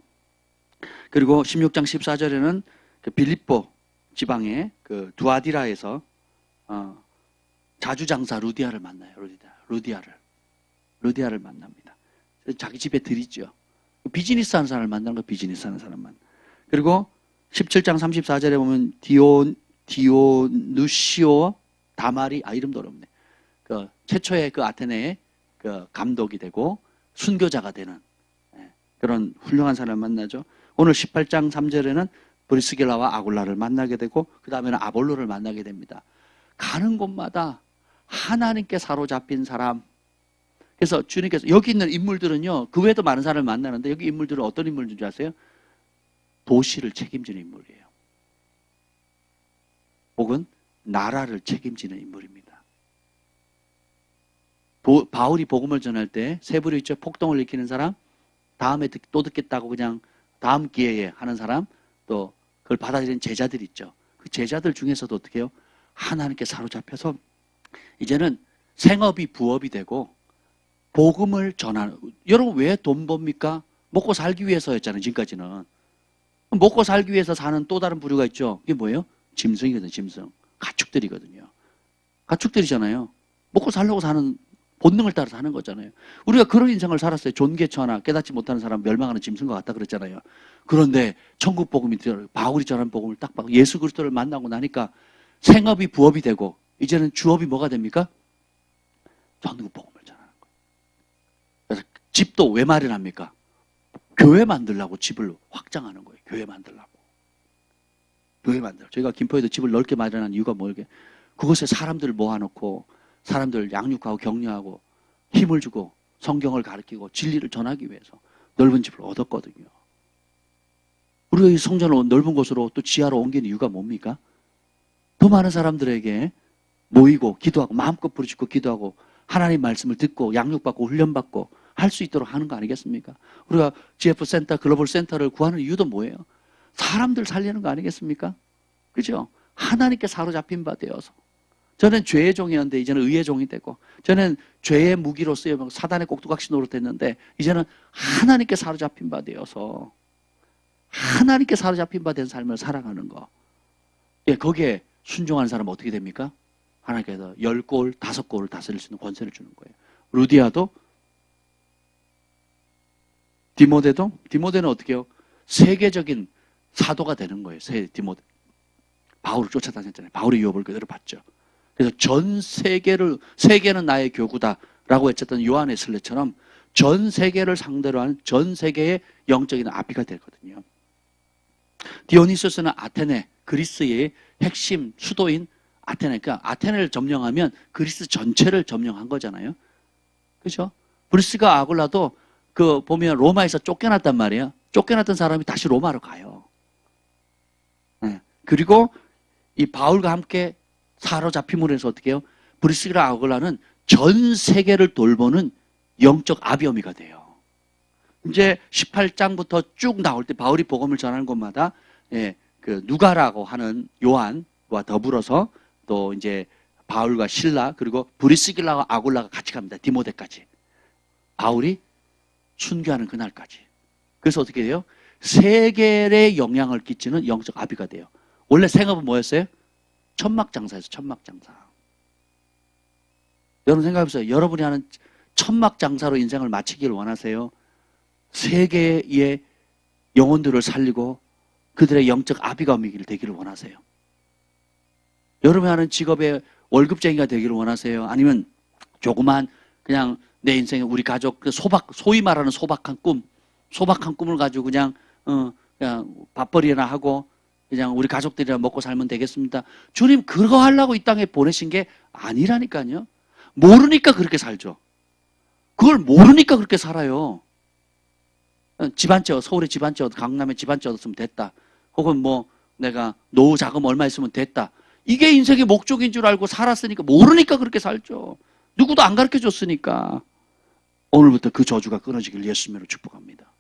그리고 16장 14절에는 그 빌립보 지방의 그 두아디라에서 자주장사 루디아를 만나요. 루디아를 만납니다. 자기 집에 들이죠. 비즈니스 하는 사람을 만나는 거 비즈니스 하는 사람만. 그리고 17장 34절에 보면 디오누시오 다마리 이름도 어렵네. 그 최초의 그 아테네의 그 감독이 되고 순교자가 되는 그런 훌륭한 사람을 만나죠. 오늘 18장 3절에는 브리스길라와 아굴라를 만나게 되고 그 다음에는 아볼로를 만나게 됩니다. 가는 곳마다 하나님께 사로잡힌 사람. 그래서 주님께서 여기 있는 인물들은요, 그 외에도 많은 사람을 만나는데 여기 인물들은 어떤 인물인 줄 아세요? 도시를 책임지는 인물이에요. 혹은 나라를 책임지는 인물입니다. 바울이 복음을 전할 때 세 부류 있죠. 폭동을 일으키는 사람, 다음에 또 듣겠다고 그냥 다음 기회에 하는 사람, 또 그걸 받아들이는 제자들 있죠. 그 제자들 중에서도 어떻게 해요? 하나님께 사로잡혀서 이제는 생업이 부업이 되고 복음을 전하는. 여러분 왜 돈 법니까? 먹고 살기 위해서였잖아요. 지금까지는. 먹고 살기 위해서 사는 또 다른 부류가 있죠. 이게 뭐예요? 짐승이거든요. 짐승. 가축들이거든요. 가축들이잖아요. 먹고 살려고 사는 본능을 따라서 하는 거잖아요. 우리가 그런 인생을 살았어요. 존개처나 깨닫지 못하는 사람 멸망하는 짐승과 같다 그랬잖아요. 그런데 천국 복음이 바울이 전한 복음을 딱 받고 예수 그리스도를 만나고 나니까 생업이 부업이 되고 이제는 주업이 뭐가 됩니까? 천국 복음을 전하는 거예요. 그래서 집도 왜 마련합니까? 교회 만들려고 집을 확장하는 거예요. 교회 만들려고. 저희가 김포에도 집을 넓게 마련한 이유가 뭐게? 그곳에 사람들을 모아놓고 사람들 양육하고 격려하고 힘을 주고 성경을 가르치고 진리를 전하기 위해서 넓은 집을 얻었거든요. 우리가 이 성전을 넓은 곳으로 또 지하로 옮긴 이유가 뭡니까? 더 많은 사람들에게 모이고 기도하고 마음껏 부르짖고 기도하고 하나님 말씀을 듣고 양육받고 훈련받고 할 수 있도록 하는 거 아니겠습니까? 우리가 GF 센터, 글로벌 센터를 구하는 이유도 뭐예요? 사람들 살리는 거 아니겠습니까? 그죠? 하나님께 사로잡힌 바 되어서. 저는 죄의 종이었는데 이제는 의의 종이 되고, 저는 죄의 무기로 쓰여 사단의 꼭두각시 노릇했는데 이제는 하나님께 사로잡힌 바 되어서 하나님께 사로잡힌 바 된 삶을 살아가는 거. 예, 거기에 순종하는 사람은 어떻게 됩니까? 하나님께서 10골, 5골을 다스릴 수 있는 권세를 주는 거예요. 루디아도, 디모데는 어떻게 해요? 세계적인 사도가 되는 거예요. 디모데. 바울을 쫓아다녔잖아요. 바울의 유업을 그대로 받죠. 그래서 전 세계는 나의 교구다라고 외쳤던 요한의 슬레처럼 전 세계를 상대로 하는 전 세계의 영적인 아비가 되거든요. 디오니소스는 아테네, 그리스의 핵심 수도인 아테네. 그러니까 아테네를 점령하면 그리스 전체를 점령한 거잖아요. 그렇죠? 브리스가 아굴라도 보면 로마에서 쫓겨났단 말이에요. 쫓겨났던 사람이 다시 로마로 가요. 네. 그리고 이 바울과 함께 사로잡힘으로 해서 어떻게 해요? 브리스가 아굴라는 전 세계를 돌보는 영적 아비어미가 돼요. 이제 18장부터 쭉 나올 때 바울이 복음을 전하는 곳마다 그 누가라고 하는 요한과 더불어서 또 이제 바울과 실라 그리고 브리스길라와 아굴라가 같이 갑니다. 디모데까지. 바울이 순교하는 그날까지. 그래서 어떻게 돼요? 세계에 영향을 끼치는 영적 아비가 돼요. 원래 생업은 뭐였어요? 천막장사였어요. 천막장사. 여러분 생각해보세요. 여러분이 하는 천막장사로 인생을 마치기를 원하세요? 세계의 영혼들을 살리고 그들의 영적 아비가 되기를 원하세요? 여러분이 하는 직업의 월급쟁이가 되기를 원하세요? 아니면 조그만 그냥 내 인생에 우리 가족 소위 말하는 소박한 꿈을 가지고 그냥 밥벌이나 하고 그냥 우리 가족들이랑 먹고 살면 되겠습니다. 주님 그거 하려고 이 땅에 보내신 게 아니라니까요. 모르니까 그렇게 살죠. 그걸 모르니까 그렇게 살아요. 집 한 채, 서울에 집 한 채, 강남에 집 한 채 얻었으면 됐다. 혹은 뭐 내가 노후 자금 얼마 있으면 됐다. 이게 인생의 목적인 줄 알고 살았으니까 모르니까 그렇게 살죠. 누구도 안 가르쳐 줬으니까. 오늘부터 그 저주가 끊어지길 예수님으로 축복합니다.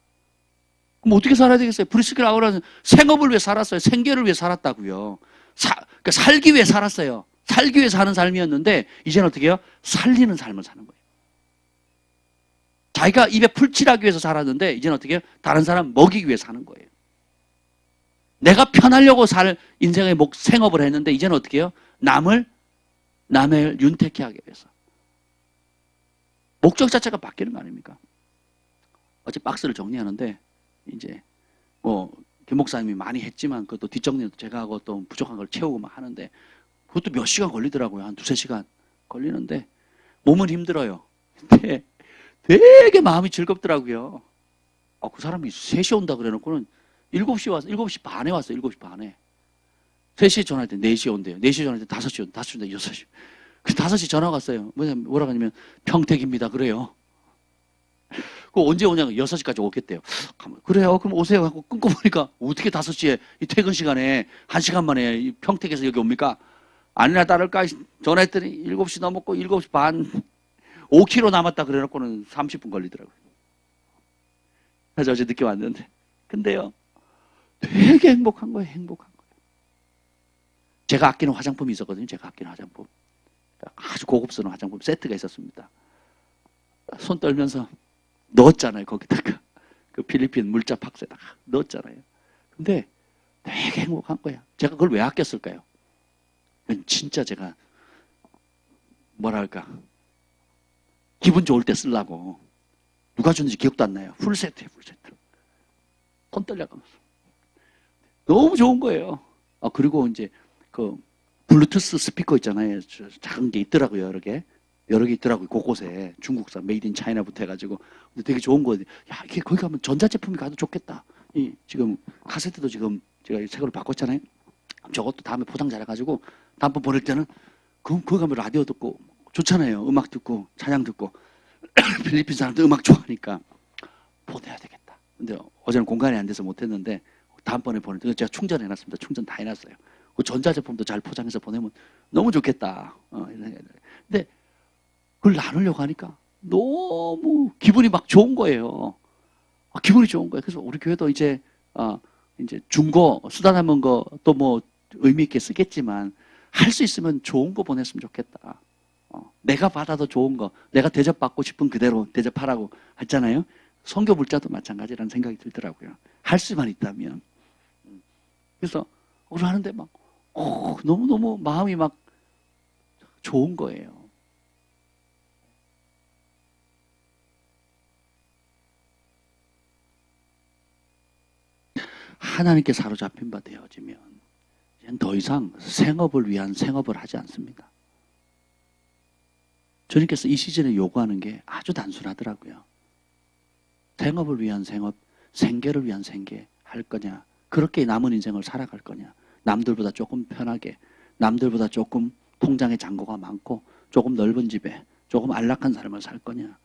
그럼 어떻게 살아야 되겠어요? 브리스길 아우라는 생업을 위해 살았어요. 생계를 위해 살았다고요. 그러니까 살기 위해 살았어요. 살기 위해 사는 삶이었는데 이제는 어떻게 해요? 살리는 삶을 사는 거예요. 자기가 입에 풀칠하기 위해서 살았는데 이제는 어떻게 해요? 다른 사람 먹이기 위해 사는 거예요. 내가 편하려고 살 인생의 생업을 했는데 이제는 어떻게 해요? 남을 윤택해 하기 위해서. 목적 자체가 바뀌는 거 아닙니까? 어제 박스를 정리하는데 이제 김 목사님이 많이 했지만 그것도 뒷정리도 제가 하고 또 부족한 걸 채우고 막 하는데 그것도 몇 시간 걸리더라고요. 한 두세 시간 걸리는데 몸은 힘들어요. 근데 되게 마음이 즐겁더라고요. 그 사람이 3시 온다 그래놓고는 7시 와서 7시 반에 왔어요. 7시 반에. 3시에 전화할 때 4시에 온대요. 4시에 전화할 때 5시 온다. 5시 온다. 6시. 그 5시 전화가 왔어요. 뭐라고 하냐면 평택입니다. 그래요. 그 언제 오냐고 6시까지 오겠대요. 그래요. 그럼 오세요. 하고 끊고 보니까 어떻게 5시에 이 퇴근 시간에 1시간 만에 평택에서 여기 옵니까? 아니나 다를까 전화했더니 7시 넘었고 7시 반 5km 남았다 그래놓고는 30분 걸리더라고요. 그래서 어제 늦게 왔는데 근데요 되게 행복한 거예요. 행복한 거예요. 제가 아끼는 화장품이 있었거든요. 제가 아끼는 화장품. 아주 고급스러운 화장품 세트가 있었습니다. 손 떨면서 넣었잖아요. 거기다가 그 필리핀 물자 박스에다가 넣었잖아요. 근데 되게 행복한 거예요. 제가 그걸 왜 아꼈을까요? 진짜 제가 뭐랄까 기분 좋을 때 쓰려고. 누가 줬는지 기억도 안 나요. 풀세트예요. 풀세트. 손 떨려가면서 너무 좋은 거예요. 그리고 이제 그 블루투스 스피커 있잖아요. 작은 게 있더라고요. 여러 개 있더라고요. 곳곳에 중국산 메이드 인 차이나부터 해가지고 근데 되게 좋은 거예요. 야 이게 거기 가면 전자제품이 가도 좋겠다. 지금 카세트도 지금 제가 새 걸로 바꿨잖아요. 저것도 다음에 포장 잘해가지고 다음번 보낼 때는 거기 가면 라디오 듣고 좋잖아요. 음악 듣고 찬양 듣고 필리핀 사람들 음악 좋아하니까 보내야 되겠다. 근데 어제는 공간이 안 돼서 못했는데 다음번에 보낼 때 제가 충전해놨습니다. 충전 다 해놨어요. 그 전자제품도 잘 포장해서 보내면 너무 좋겠다. 근데 그걸 나누려고 하니까 너무 기분이 막 좋은 거예요. 기분이 좋은 거예요. 그래서 우리 교회도 이제 중고 수다 남은 거 또 뭐 의미 있게 쓰겠지만 할 수 있으면 좋은 거 보냈으면 좋겠다. 내가 받아도 좋은 거, 내가 대접받고 싶은 그대로 대접하라고 했잖아요. 선교 물자도 마찬가지라는 생각이 들더라고요. 할 수만 있다면. 그래서 오늘 하는데 막 너무너무 마음이 막 좋은 거예요. 하나님께 사로잡힌 바 되어지면 이제는 더 이상 생업을 위한 생업을 하지 않습니다. 주님께서 이 시즌에 요구하는 게 아주 단순하더라고요. 생업을 위한 생업, 생계를 위한 생계 할 거냐? 그렇게 남은 인생을 살아갈 거냐? 남들보다 조금 편하게, 남들보다 조금 통장에 잔고가 많고 조금 넓은 집에 조금 안락한 삶을 살 거냐?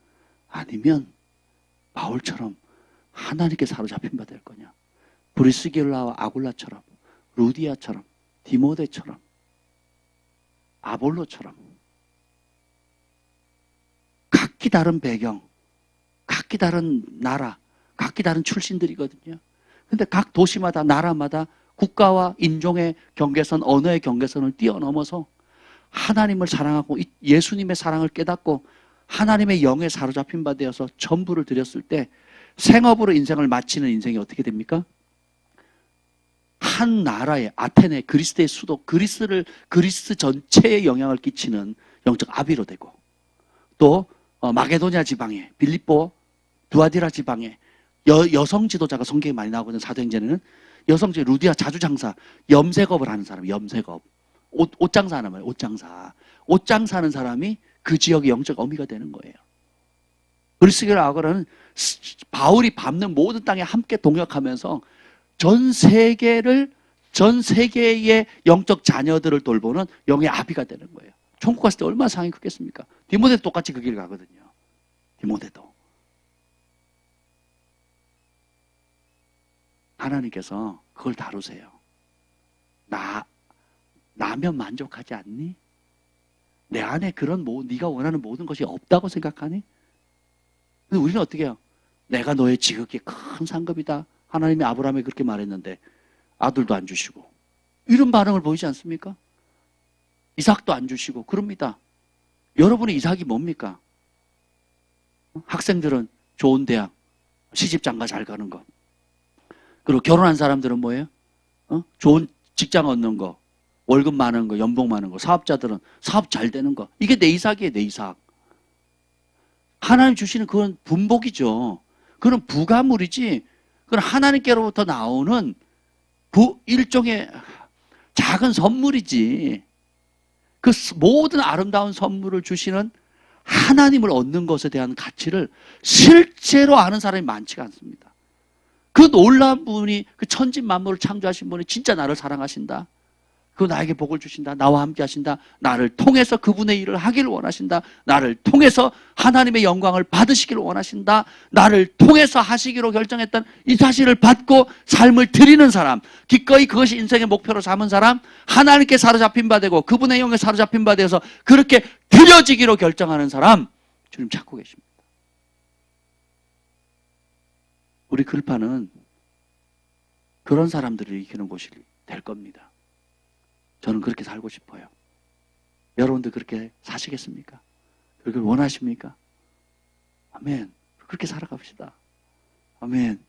아니면 바울처럼 하나님께 사로잡힌 바 될 거냐? 브리스길라와 아굴라처럼, 루디아처럼, 디모데처럼, 아볼로처럼 각기 다른 배경, 각기 다른 나라, 각기 다른 출신들이거든요. 근데 각 도시마다 나라마다 국가와 인종의 경계선, 언어의 경계선을 뛰어넘어서 하나님을 사랑하고 예수님의 사랑을 깨닫고 하나님의 영에 사로잡힌 바 되어서 전부를 드렸을 때 생업으로 인생을 마치는 인생이 어떻게 됩니까? 한 나라의 아테네, 그리스의 수도, 그리스 전체에 영향을 끼치는 영적 아비로 되고, 또 마게도냐 지방에, 빌립보, 두아디라 지방에 여성 지도자가 성경에 많이 나오거든요. 사도행전에는 여성 지도자 루디아 자주장사, 염색업을 하는 사람, 염색업, 옷장사 하는 말이에요. 옷장사 하는 사람이 그 지역의 영적 어미가 되는 거예요. 그리스교를 악어는 바울이 밟는 모든 땅에 함께 동역하면서 전 세계의 영적 자녀들을 돌보는 영의 아비가 되는 거예요. 천국 갔을 때 얼마나 상이 크겠습니까? 디모데도 똑같이 그 길을 가거든요. 디모데도. 하나님께서 그걸 다루세요. 나면 만족하지 않니? 내 안에 그런 네가 원하는 모든 것이 없다고 생각하니? 근데 우리는 어떻게 해요? 내가 너의 지극히 큰 상급이다. 하나님이 아브라함에 그렇게 말했는데 아들도 안 주시고 이런 반응을 보이지 않습니까? 이삭도 안 주시고 그럽니다. 여러분의 이삭이 뭡니까? 학생들은 좋은 대학, 시집장가 잘 가는 거. 그리고 결혼한 사람들은 뭐예요? 좋은 직장 얻는 거, 월급 많은 거, 연봉 많은 거. 사업자들은 사업 잘 되는 거. 이게 내 이삭이에요, 내 이삭. 하나님 주시는 그건 분복이죠. 그건 부가물이지. 그건 하나님께로부터 나오는 일종의 작은 선물이지. 그 모든 아름다운 선물을 주시는 하나님을 얻는 것에 대한 가치를 실제로 아는 사람이 많지가 않습니다. 그 놀라운 분이, 그 천지 만물을 창조하신 분이 진짜 나를 사랑하신다. 그 나에게 복을 주신다. 나와 함께 하신다. 나를 통해서 그분의 일을 하기를 원하신다. 나를 통해서 하나님의 영광을 받으시기를 원하신다. 나를 통해서 하시기로 결정했던 이 사실을 받고 삶을 드리는 사람, 기꺼이 그것이 인생의 목표로 삼은 사람, 하나님께 사로잡힌 바 되고 그분의 영에 사로잡힌 바 되어서 그렇게 드려지기로 결정하는 사람, 주님 찾고 계십니다. 우리 글파는 그런 사람들을 이기는 곳이 될 겁니다. 저는 그렇게 살고 싶어요. 여러분들 그렇게 사시겠습니까? 그렇게 원하십니까? 아멘. 그렇게 살아갑시다. 아멘.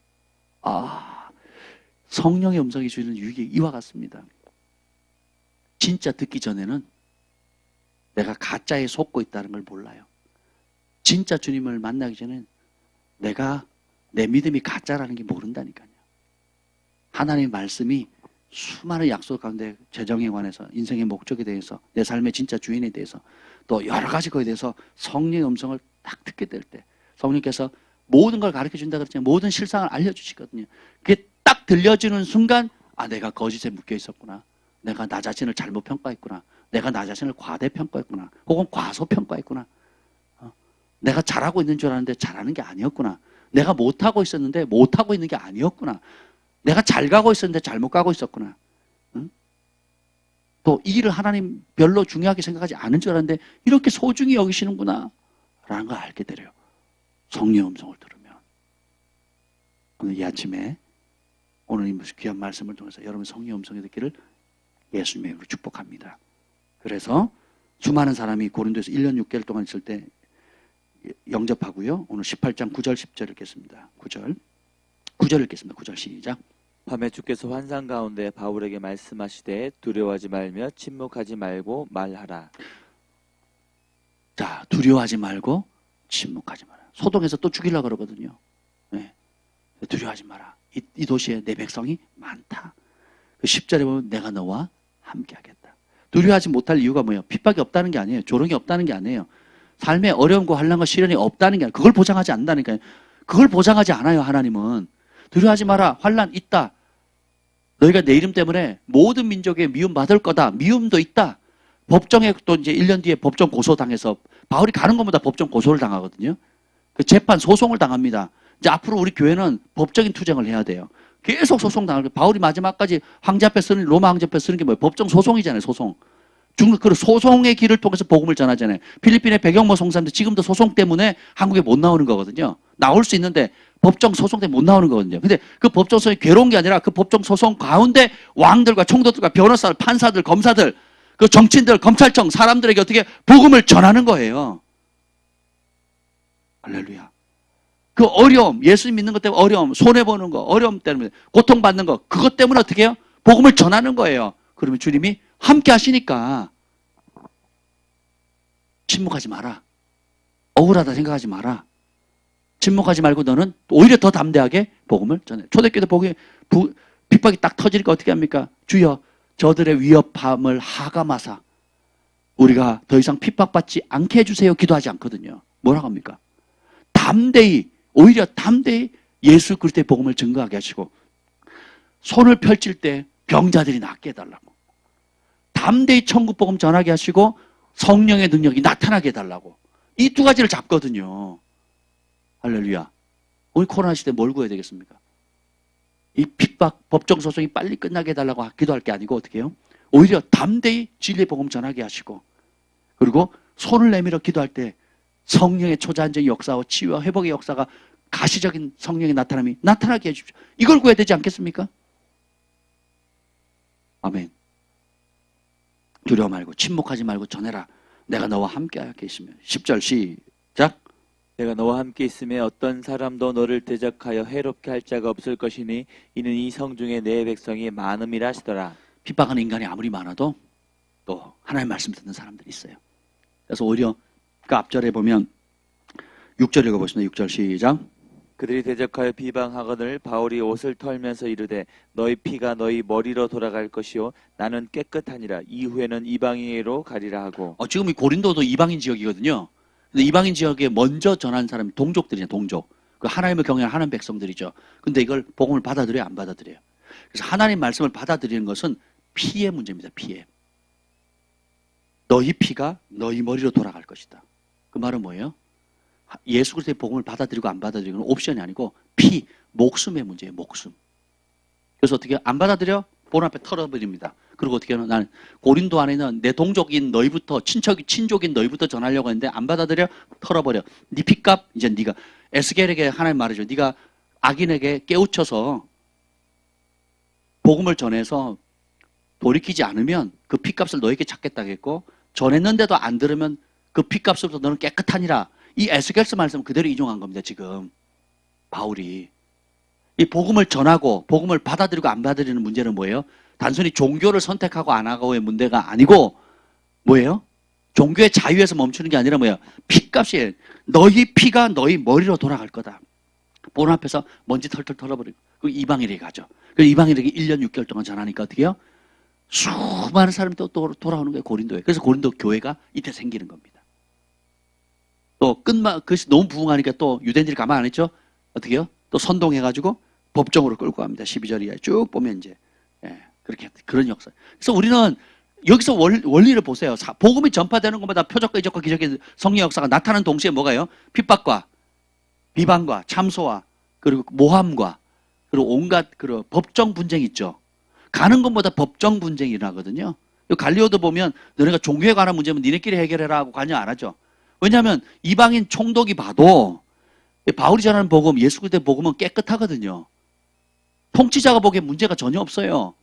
성령의 음성이 주는 유익이 이와 같습니다. 진짜 듣기 전에는 내가 가짜에 속고 있다는 걸 몰라요. 진짜 주님을 만나기 전엔 내가 내 믿음이 가짜라는 게 모른다니까요. 하나님의 말씀이 수많은 약속 가운데 재정에 관해서, 인생의 목적에 대해서, 내 삶의 진짜 주인에 대해서, 또 여러 가지 거에 대해서 성령의 음성을 딱 듣게 될 때 성령께서 모든 걸 가르쳐 준다 그랬잖아요. 모든 실상을 알려주시거든요. 그게 딱 들려주는 순간 내가 거짓에 묶여 있었구나. 내가 나 자신을 잘못 평가했구나. 내가 나 자신을 과대평가했구나. 혹은 과소평가했구나. 내가 잘하고 있는 줄 알았는데 잘하는 게 아니었구나. 내가 못하고 있었는데 못하고 있는 게 아니었구나. 내가 잘 가고 있었는데 잘못 가고 있었구나. 응? 또 이 일을 하나님 별로 중요하게 생각하지 않은 줄 알았는데 이렇게 소중히 여기시는구나 라는 걸 알게 되려요. 성령의 음성을 들으면. 오늘 이 아침에 오늘 이 귀한 말씀을 통해서 여러분 성령의 음성을 듣기를 예수님의 이름으로 축복합니다. 그래서 수많은 사람이 고린도에서 1년 6개월 동안 있을 때 영접하고요. 오늘 18장 9절 10절 읽겠습니다. 9절 읽겠습니다. 9절 시작. 밤에 주께서 환상 가운데 바울에게 말씀하시되 두려워하지 말며 침묵하지 말고 말하라. 자, 두려워하지 말고 침묵하지 마라. 소동에서 또 죽이려고 그러거든요. 네. 두려워하지 마라. 이 도시에 내 백성이 많다. 그 10절에 보면 내가 너와 함께 하겠다. 두려워하지 못할 이유가 뭐예요? 핍박이 없다는 게 아니에요. 조롱이 없다는 게 아니에요. 삶에 어려움과 환난과 시련이 없다는 게 아니에요. 그걸 보장하지 않는다니까요. 그걸 보장하지 않아요. 하나님은. 두려워하지 마라. 환난 있다. 너희가 내 이름 때문에 모든 민족에 미움 받을 거다. 미움도 있다. 법정에 또 이제 1년 뒤에 법정 고소 당해서 바울이 가는 것보다 법정 고소를 당하거든요. 그 재판 소송을 당합니다. 이제 앞으로 우리 교회는 법적인 투쟁을 해야 돼요. 계속 소송 당하고 바울이 마지막까지 황제 앞에 쓰는 로마 황제 앞에 쓰는 게 뭐예요? 법정 소송이잖아요. 소송. 그 소송의 길을 통해서 복음을 전하잖아요. 필리핀의 백영모 송사님도 지금도 소송 때문에 한국에 못 나오는 거거든요. 나올 수 있는데 법정 소송 때문에 못 나오는 거거든요. 근데 그 법정 소송이 괴로운 게 아니라 그 법정 소송 가운데 왕들과 총독들과 변호사들, 판사들, 검사들, 그 정치인들, 검찰청 사람들에게 어떻게 복음을 전하는 거예요. 할렐루야. 그 어려움, 예수님 믿는 것 때문에 어려움, 손해보는 거, 어려움 때문에 고통받는 거, 그것 때문에 어떻게 해요? 복음을 전하는 거예요. 그러면 주님이 함께 하시니까 침묵하지 마라. 억울하다 생각하지 마라. 침묵하지 말고 너는 오히려 더 담대하게 복음을 전해. 초대교회 복음이 핍박이 딱 터지니까 어떻게 합니까? 주여 저들의 위협함을 하감하사 우리가 더 이상 핍박받지 않게 해주세요. 기도하지 않거든요. 뭐라고 합니까? 담대히 오히려 담대히 예수 그리스도의 복음을 증거하게 하시고 손을 펼칠 때 병자들이 낫게 해달라고 담대히 천국 복음 전하게 하시고 성령의 능력이 나타나게 해달라고 이 두 가지를 잡거든요. 할렐루야. 오늘 코로나 시대에 뭘 구해야 되겠습니까? 이 핍박, 법정 소송이 빨리 끝나게 해달라고 기도할 게 아니고 어떻게 해요? 오히려 담대히 진리의 복음 전하게 하시고 그리고 손을 내밀어 기도할 때 성령의 초자연적인 역사와 치유와 회복의 역사가 가시적인 성령의 나타남이 나타나게 해주십시오. 이걸 구해야 되지 않겠습니까? 아멘. 두려워 말고 침묵하지 말고 전해라. 내가 너와 함께 계시며 10절 시작. 내가 너와 함께 있음에 어떤 사람도 너를 대적하여 해롭게 할 자가 없을 것이니 이는 이 성중에 내 백성이 많음이라 하시더라. 핍박하는 인간이 아무리 많아도 또 하나님의 말씀 듣는 사람들이 있어요. 그래서 오히려 그 앞절에 보면 6절 읽어보겠습니다. 6절 시작. 그들이 대적하여 비방하거늘 바울이 옷을 털면서 이르되 너희 피가 너희 머리로 돌아갈 것이요 나는 깨끗하니라. 이후에는 이방인으로 가리라 하고. 지금 이 고린도도 이방인 지역이거든요. 근데 이방인 지역에 먼저 전한 사람이 동족들이냐, 동족. 그 하나님을 경외하는 하나님 백성들이죠. 근데 이걸 복음을 받아들여요, 안 받아들여요? 그래서 하나님 말씀을 받아들이는 것은 피의 문제입니다, 피의. 너희 피가 너희 머리로 돌아갈 것이다. 그 말은 뭐예요? 예수 그리스도의 복음을 받아들이고 안 받아들이는 건 옵션이 아니고 피, 목숨의 문제예요, 목숨. 그래서 어떻게 안 받아들여? 본 앞에 털어버립니다. 그리고 어떻게 하면 나는 고린도 안에는 내 동족인 너희부터 친족인 너희부터 전하려고 했는데 안 받아들여? 털어버려. 네 피값 이제 네가 에스겔에게 하나님 말이죠. 네가 악인에게 깨우쳐서 복음을 전해서 돌이키지 않으면 그 피값을 너에게 찾겠다겠고 전했는데도 안 들으면 그 피값으로부터 너는 깨끗하니라. 이 에스겔서 말씀 그대로 인용한 겁니다. 지금 바울이 이 복음을 전하고 복음을 받아들이고 안 받아들이는 문제는 뭐예요? 단순히 종교를 선택하고 안 하고의 문제가 아니고 뭐예요? 종교의 자유에서 멈추는 게 아니라 뭐예요? 피값이 너희 피가 너희 머리로 돌아갈 거다. 본 앞에서 먼지 털털 털어버리고 그 이방인에게 가죠. 그 이방인에게 1년 6개월 동안 전하니까 어떻게 해요? 수많은 사람이 또 돌아오는 거예요. 고린도에. 그래서 고린도 교회가 이때 생기는 겁니다. 또 그것이 너무 부흥하니까 또 유대인들이 가만 안 했죠? 어떻게 해요? 또 선동해가지고 법정으로 끌고 갑니다. 12절 이하에 쭉 보면 이제 그렇게 그런 역사. 그래서 우리는 여기서 원리를 보세요. 복음이 전파되는 것마다 표적과 이적과 기적의 성령 역사가 나타나는 동시에 뭐가요? 핍박과 비방과 참소와 그리고 모함과 그리고 온갖 그 법정 분쟁이 있죠. 가는 것보다 법정 분쟁이 일어나거든요. 갈리오도 보면 너네가 종교에 관한 문제면 니네끼리 해결해라 하고 관여 안 하죠. 왜냐하면 이방인 총독이 봐도 바울이 전하는 복음, 예수 그리스도의 복음은 깨끗하거든요. 통치자가 보기에 문제가 전혀 없어요.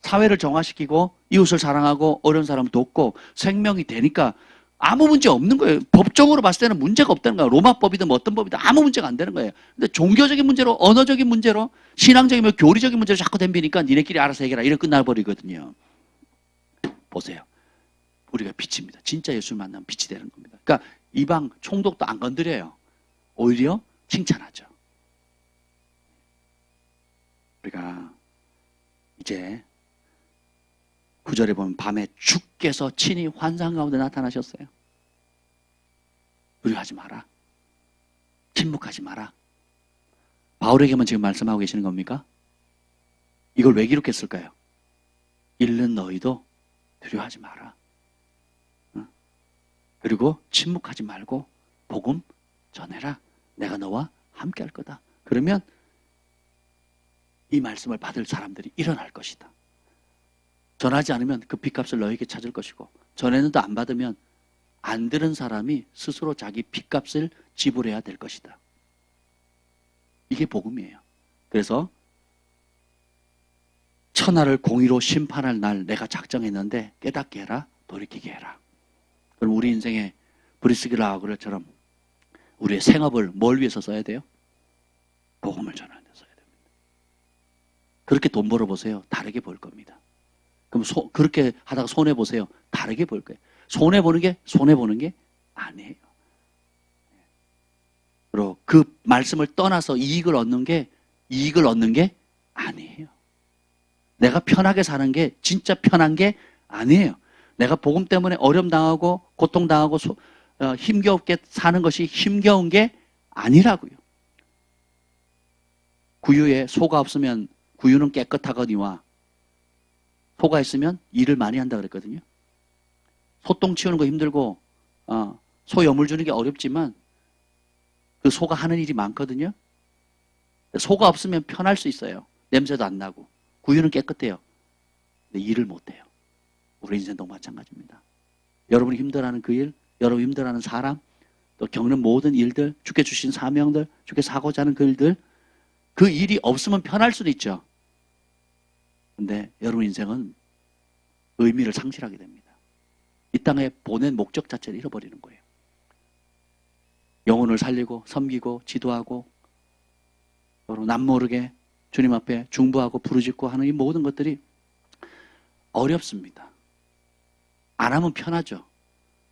사회를 정화시키고 이웃을 사랑하고 어려운 사람을 돕고 생명이 되니까 아무 문제 없는 거예요. 법적으로 봤을 때는 문제가 없다는 거예요. 로마법이든 뭐 어떤 법이든 아무 문제가 안 되는 거예요. 근데 종교적인 문제로, 언어적인 문제로, 신앙적인, 교리적인 문제로 자꾸 덤비니까 니네끼리 알아서 해결하라. 이래 끝나버리거든요. 보세요. 우리가 빛입니다. 진짜 예수를 만나면 빛이 되는 겁니다. 그러니까 이방 총독도 안 건드려요. 오히려 칭찬하죠. 우리가 이제 9절에 보면 밤에 주께서 친히 환상 가운데 나타나셨어요. 두려워하지 마라. 침묵하지 마라. 바울에게만 지금 말씀하고 계시는 겁니까? 이걸 왜 기록했을까요? 잃는 너희도 두려워하지 마라. 그리고 침묵하지 말고 복음 전해라. 내가 너와 함께 할 거다. 그러면 이 말씀을 받을 사람들이 일어날 것이다. 전하지 않으면 그 핏값을 너에게 찾을 것이고 전했는데 안 받으면 안 들은 사람이 스스로 자기 핏값을 지불해야 될 것이다. 이게 복음이에요. 그래서 천하를 공의로 심판할 날 내가 작정했는데 깨닫게 해라, 돌이키게 해라. 그럼 우리 인생에 브리스길라 아굴라처럼 우리의 생업을 뭘 위해서 써야 돼요? 복음을 전하는 데 써야 됩니다. 그렇게 돈 벌어보세요. 다르게 벌 겁니다. 그럼 그렇게 하다가 손해보세요. 다르게 벌 거예요. 손해보는 게 아니에요. 그리고 그 말씀을 떠나서 이익을 얻는 게 아니에요. 내가 편하게 사는 게 진짜 편한 게 아니에요. 내가 복음 때문에 어려움 당하고 고통 당하고 힘겹게 사는 것이 힘겨운 게 아니라고요. 구유에 소가 없으면 구유는 깨끗하거니와 소가 있으면 일을 많이 한다 그랬거든요. 소똥 치우는 거 힘들고 소 여물 주는 게 어렵지만 그 소가 하는 일이 많거든요. 소가 없으면 편할 수 있어요. 냄새도 안 나고 구유는 깨끗해요. 근데 일을 못해요. 우리 인생도 마찬가지입니다. 여러분이 힘들어하는 그 일, 여러분이 힘들어하는 사람, 또 겪는 모든 일들, 주께 주신 사명들, 주께서 하고자 하는 그 일들, 그 일이 없으면 편할 수도 있죠. 근데 여러분 인생은 의미를 상실하게 됩니다. 이 땅에 보낸 목적 자체를 잃어버리는 거예요. 영혼을 살리고 섬기고 지도하고 서로 남모르게 주님 앞에 중보하고 부르짖고 하는 이 모든 것들이 어렵습니다. 안 하면 편하죠.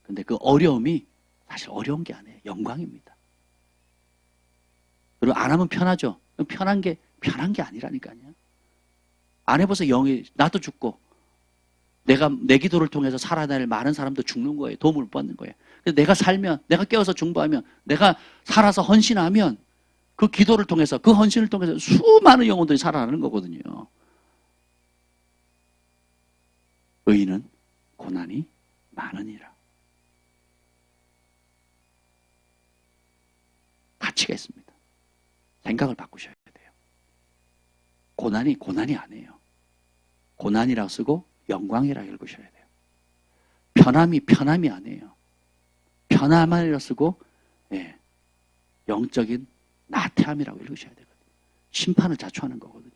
근데 그 어려움이 사실 어려운 게 아니에요. 영광입니다. 그리고 안 하면 편하죠. 편한 게 아니라니까요. 안 해봐서 나도 죽고 내가 내 기도를 통해서 살아낼 많은 사람도 죽는 거예요. 도움을 못 받는 거예요. 그래서 내가 살면, 내가 깨어서 중보하면, 내가 살아서 헌신하면 그 기도를 통해서, 그 헌신을 통해서 수많은 영혼들이 살아나는 거거든요. 의인은 고난이 많으니라. 가치가 있습니다. 생각을 바꾸셔야 돼요. 고난이 아니에요. 고난이라고 쓰고 영광이라고 읽으셔야 돼요. 편함이 아니에요. 편함이라고 쓰고 영적인 나태함이라고 읽으셔야 되거든요. 심판을 자초하는 거거든요.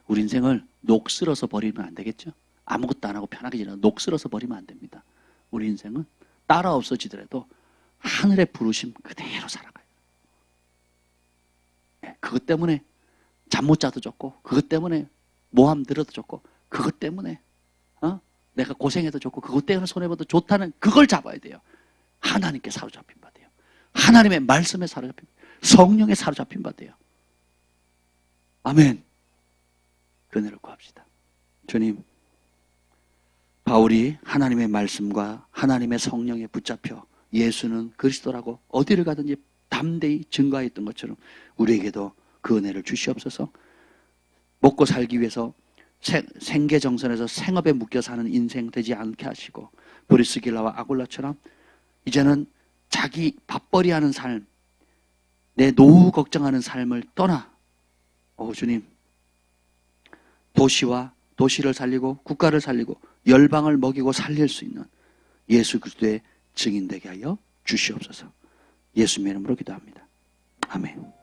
우리 인생을 녹슬어서 버리면 안 되겠죠? 아무것도 안 하고 편하게 지내고 녹슬어서 버리면 안 됩니다. 우리 인생은 따라 없어지더라도 하늘의 부르심 그대로 살아가요. 그것 때문에 잠 못 자도 좋고, 그것 때문에 모함 들어도 좋고, 그것 때문에 내가 고생해도 좋고, 그것 때문에 손해봐도 좋다는 그걸 잡아야 돼요. 하나님께 사로잡힌 바 돼요. 하나님의 말씀에 사로잡힌, 성령에 사로잡힌 바 돼요. 아멘. 그 은혜를 구합시다. 주님, 바울이 하나님의 말씀과 하나님의 성령에 붙잡혀 예수는 그리스도라고 어디를 가든지 담대히 증거했던 것처럼 우리에게도 그 은혜를 주시옵소서. 먹고 살기 위해서 생계정선에서 생업에 묶여 사는 인생 되지 않게 하시고, 브리스길라와 아굴라처럼 이제는 자기 밥벌이하는 삶, 내 노후 걱정하는 삶을 떠나 주님, 도시를 살리고 국가를 살리고 열방을 먹이고 살릴 수 있는 예수 그리스도의 증인 되게 하여 주시옵소서. 예수님의 이름으로 기도합니다. 아멘.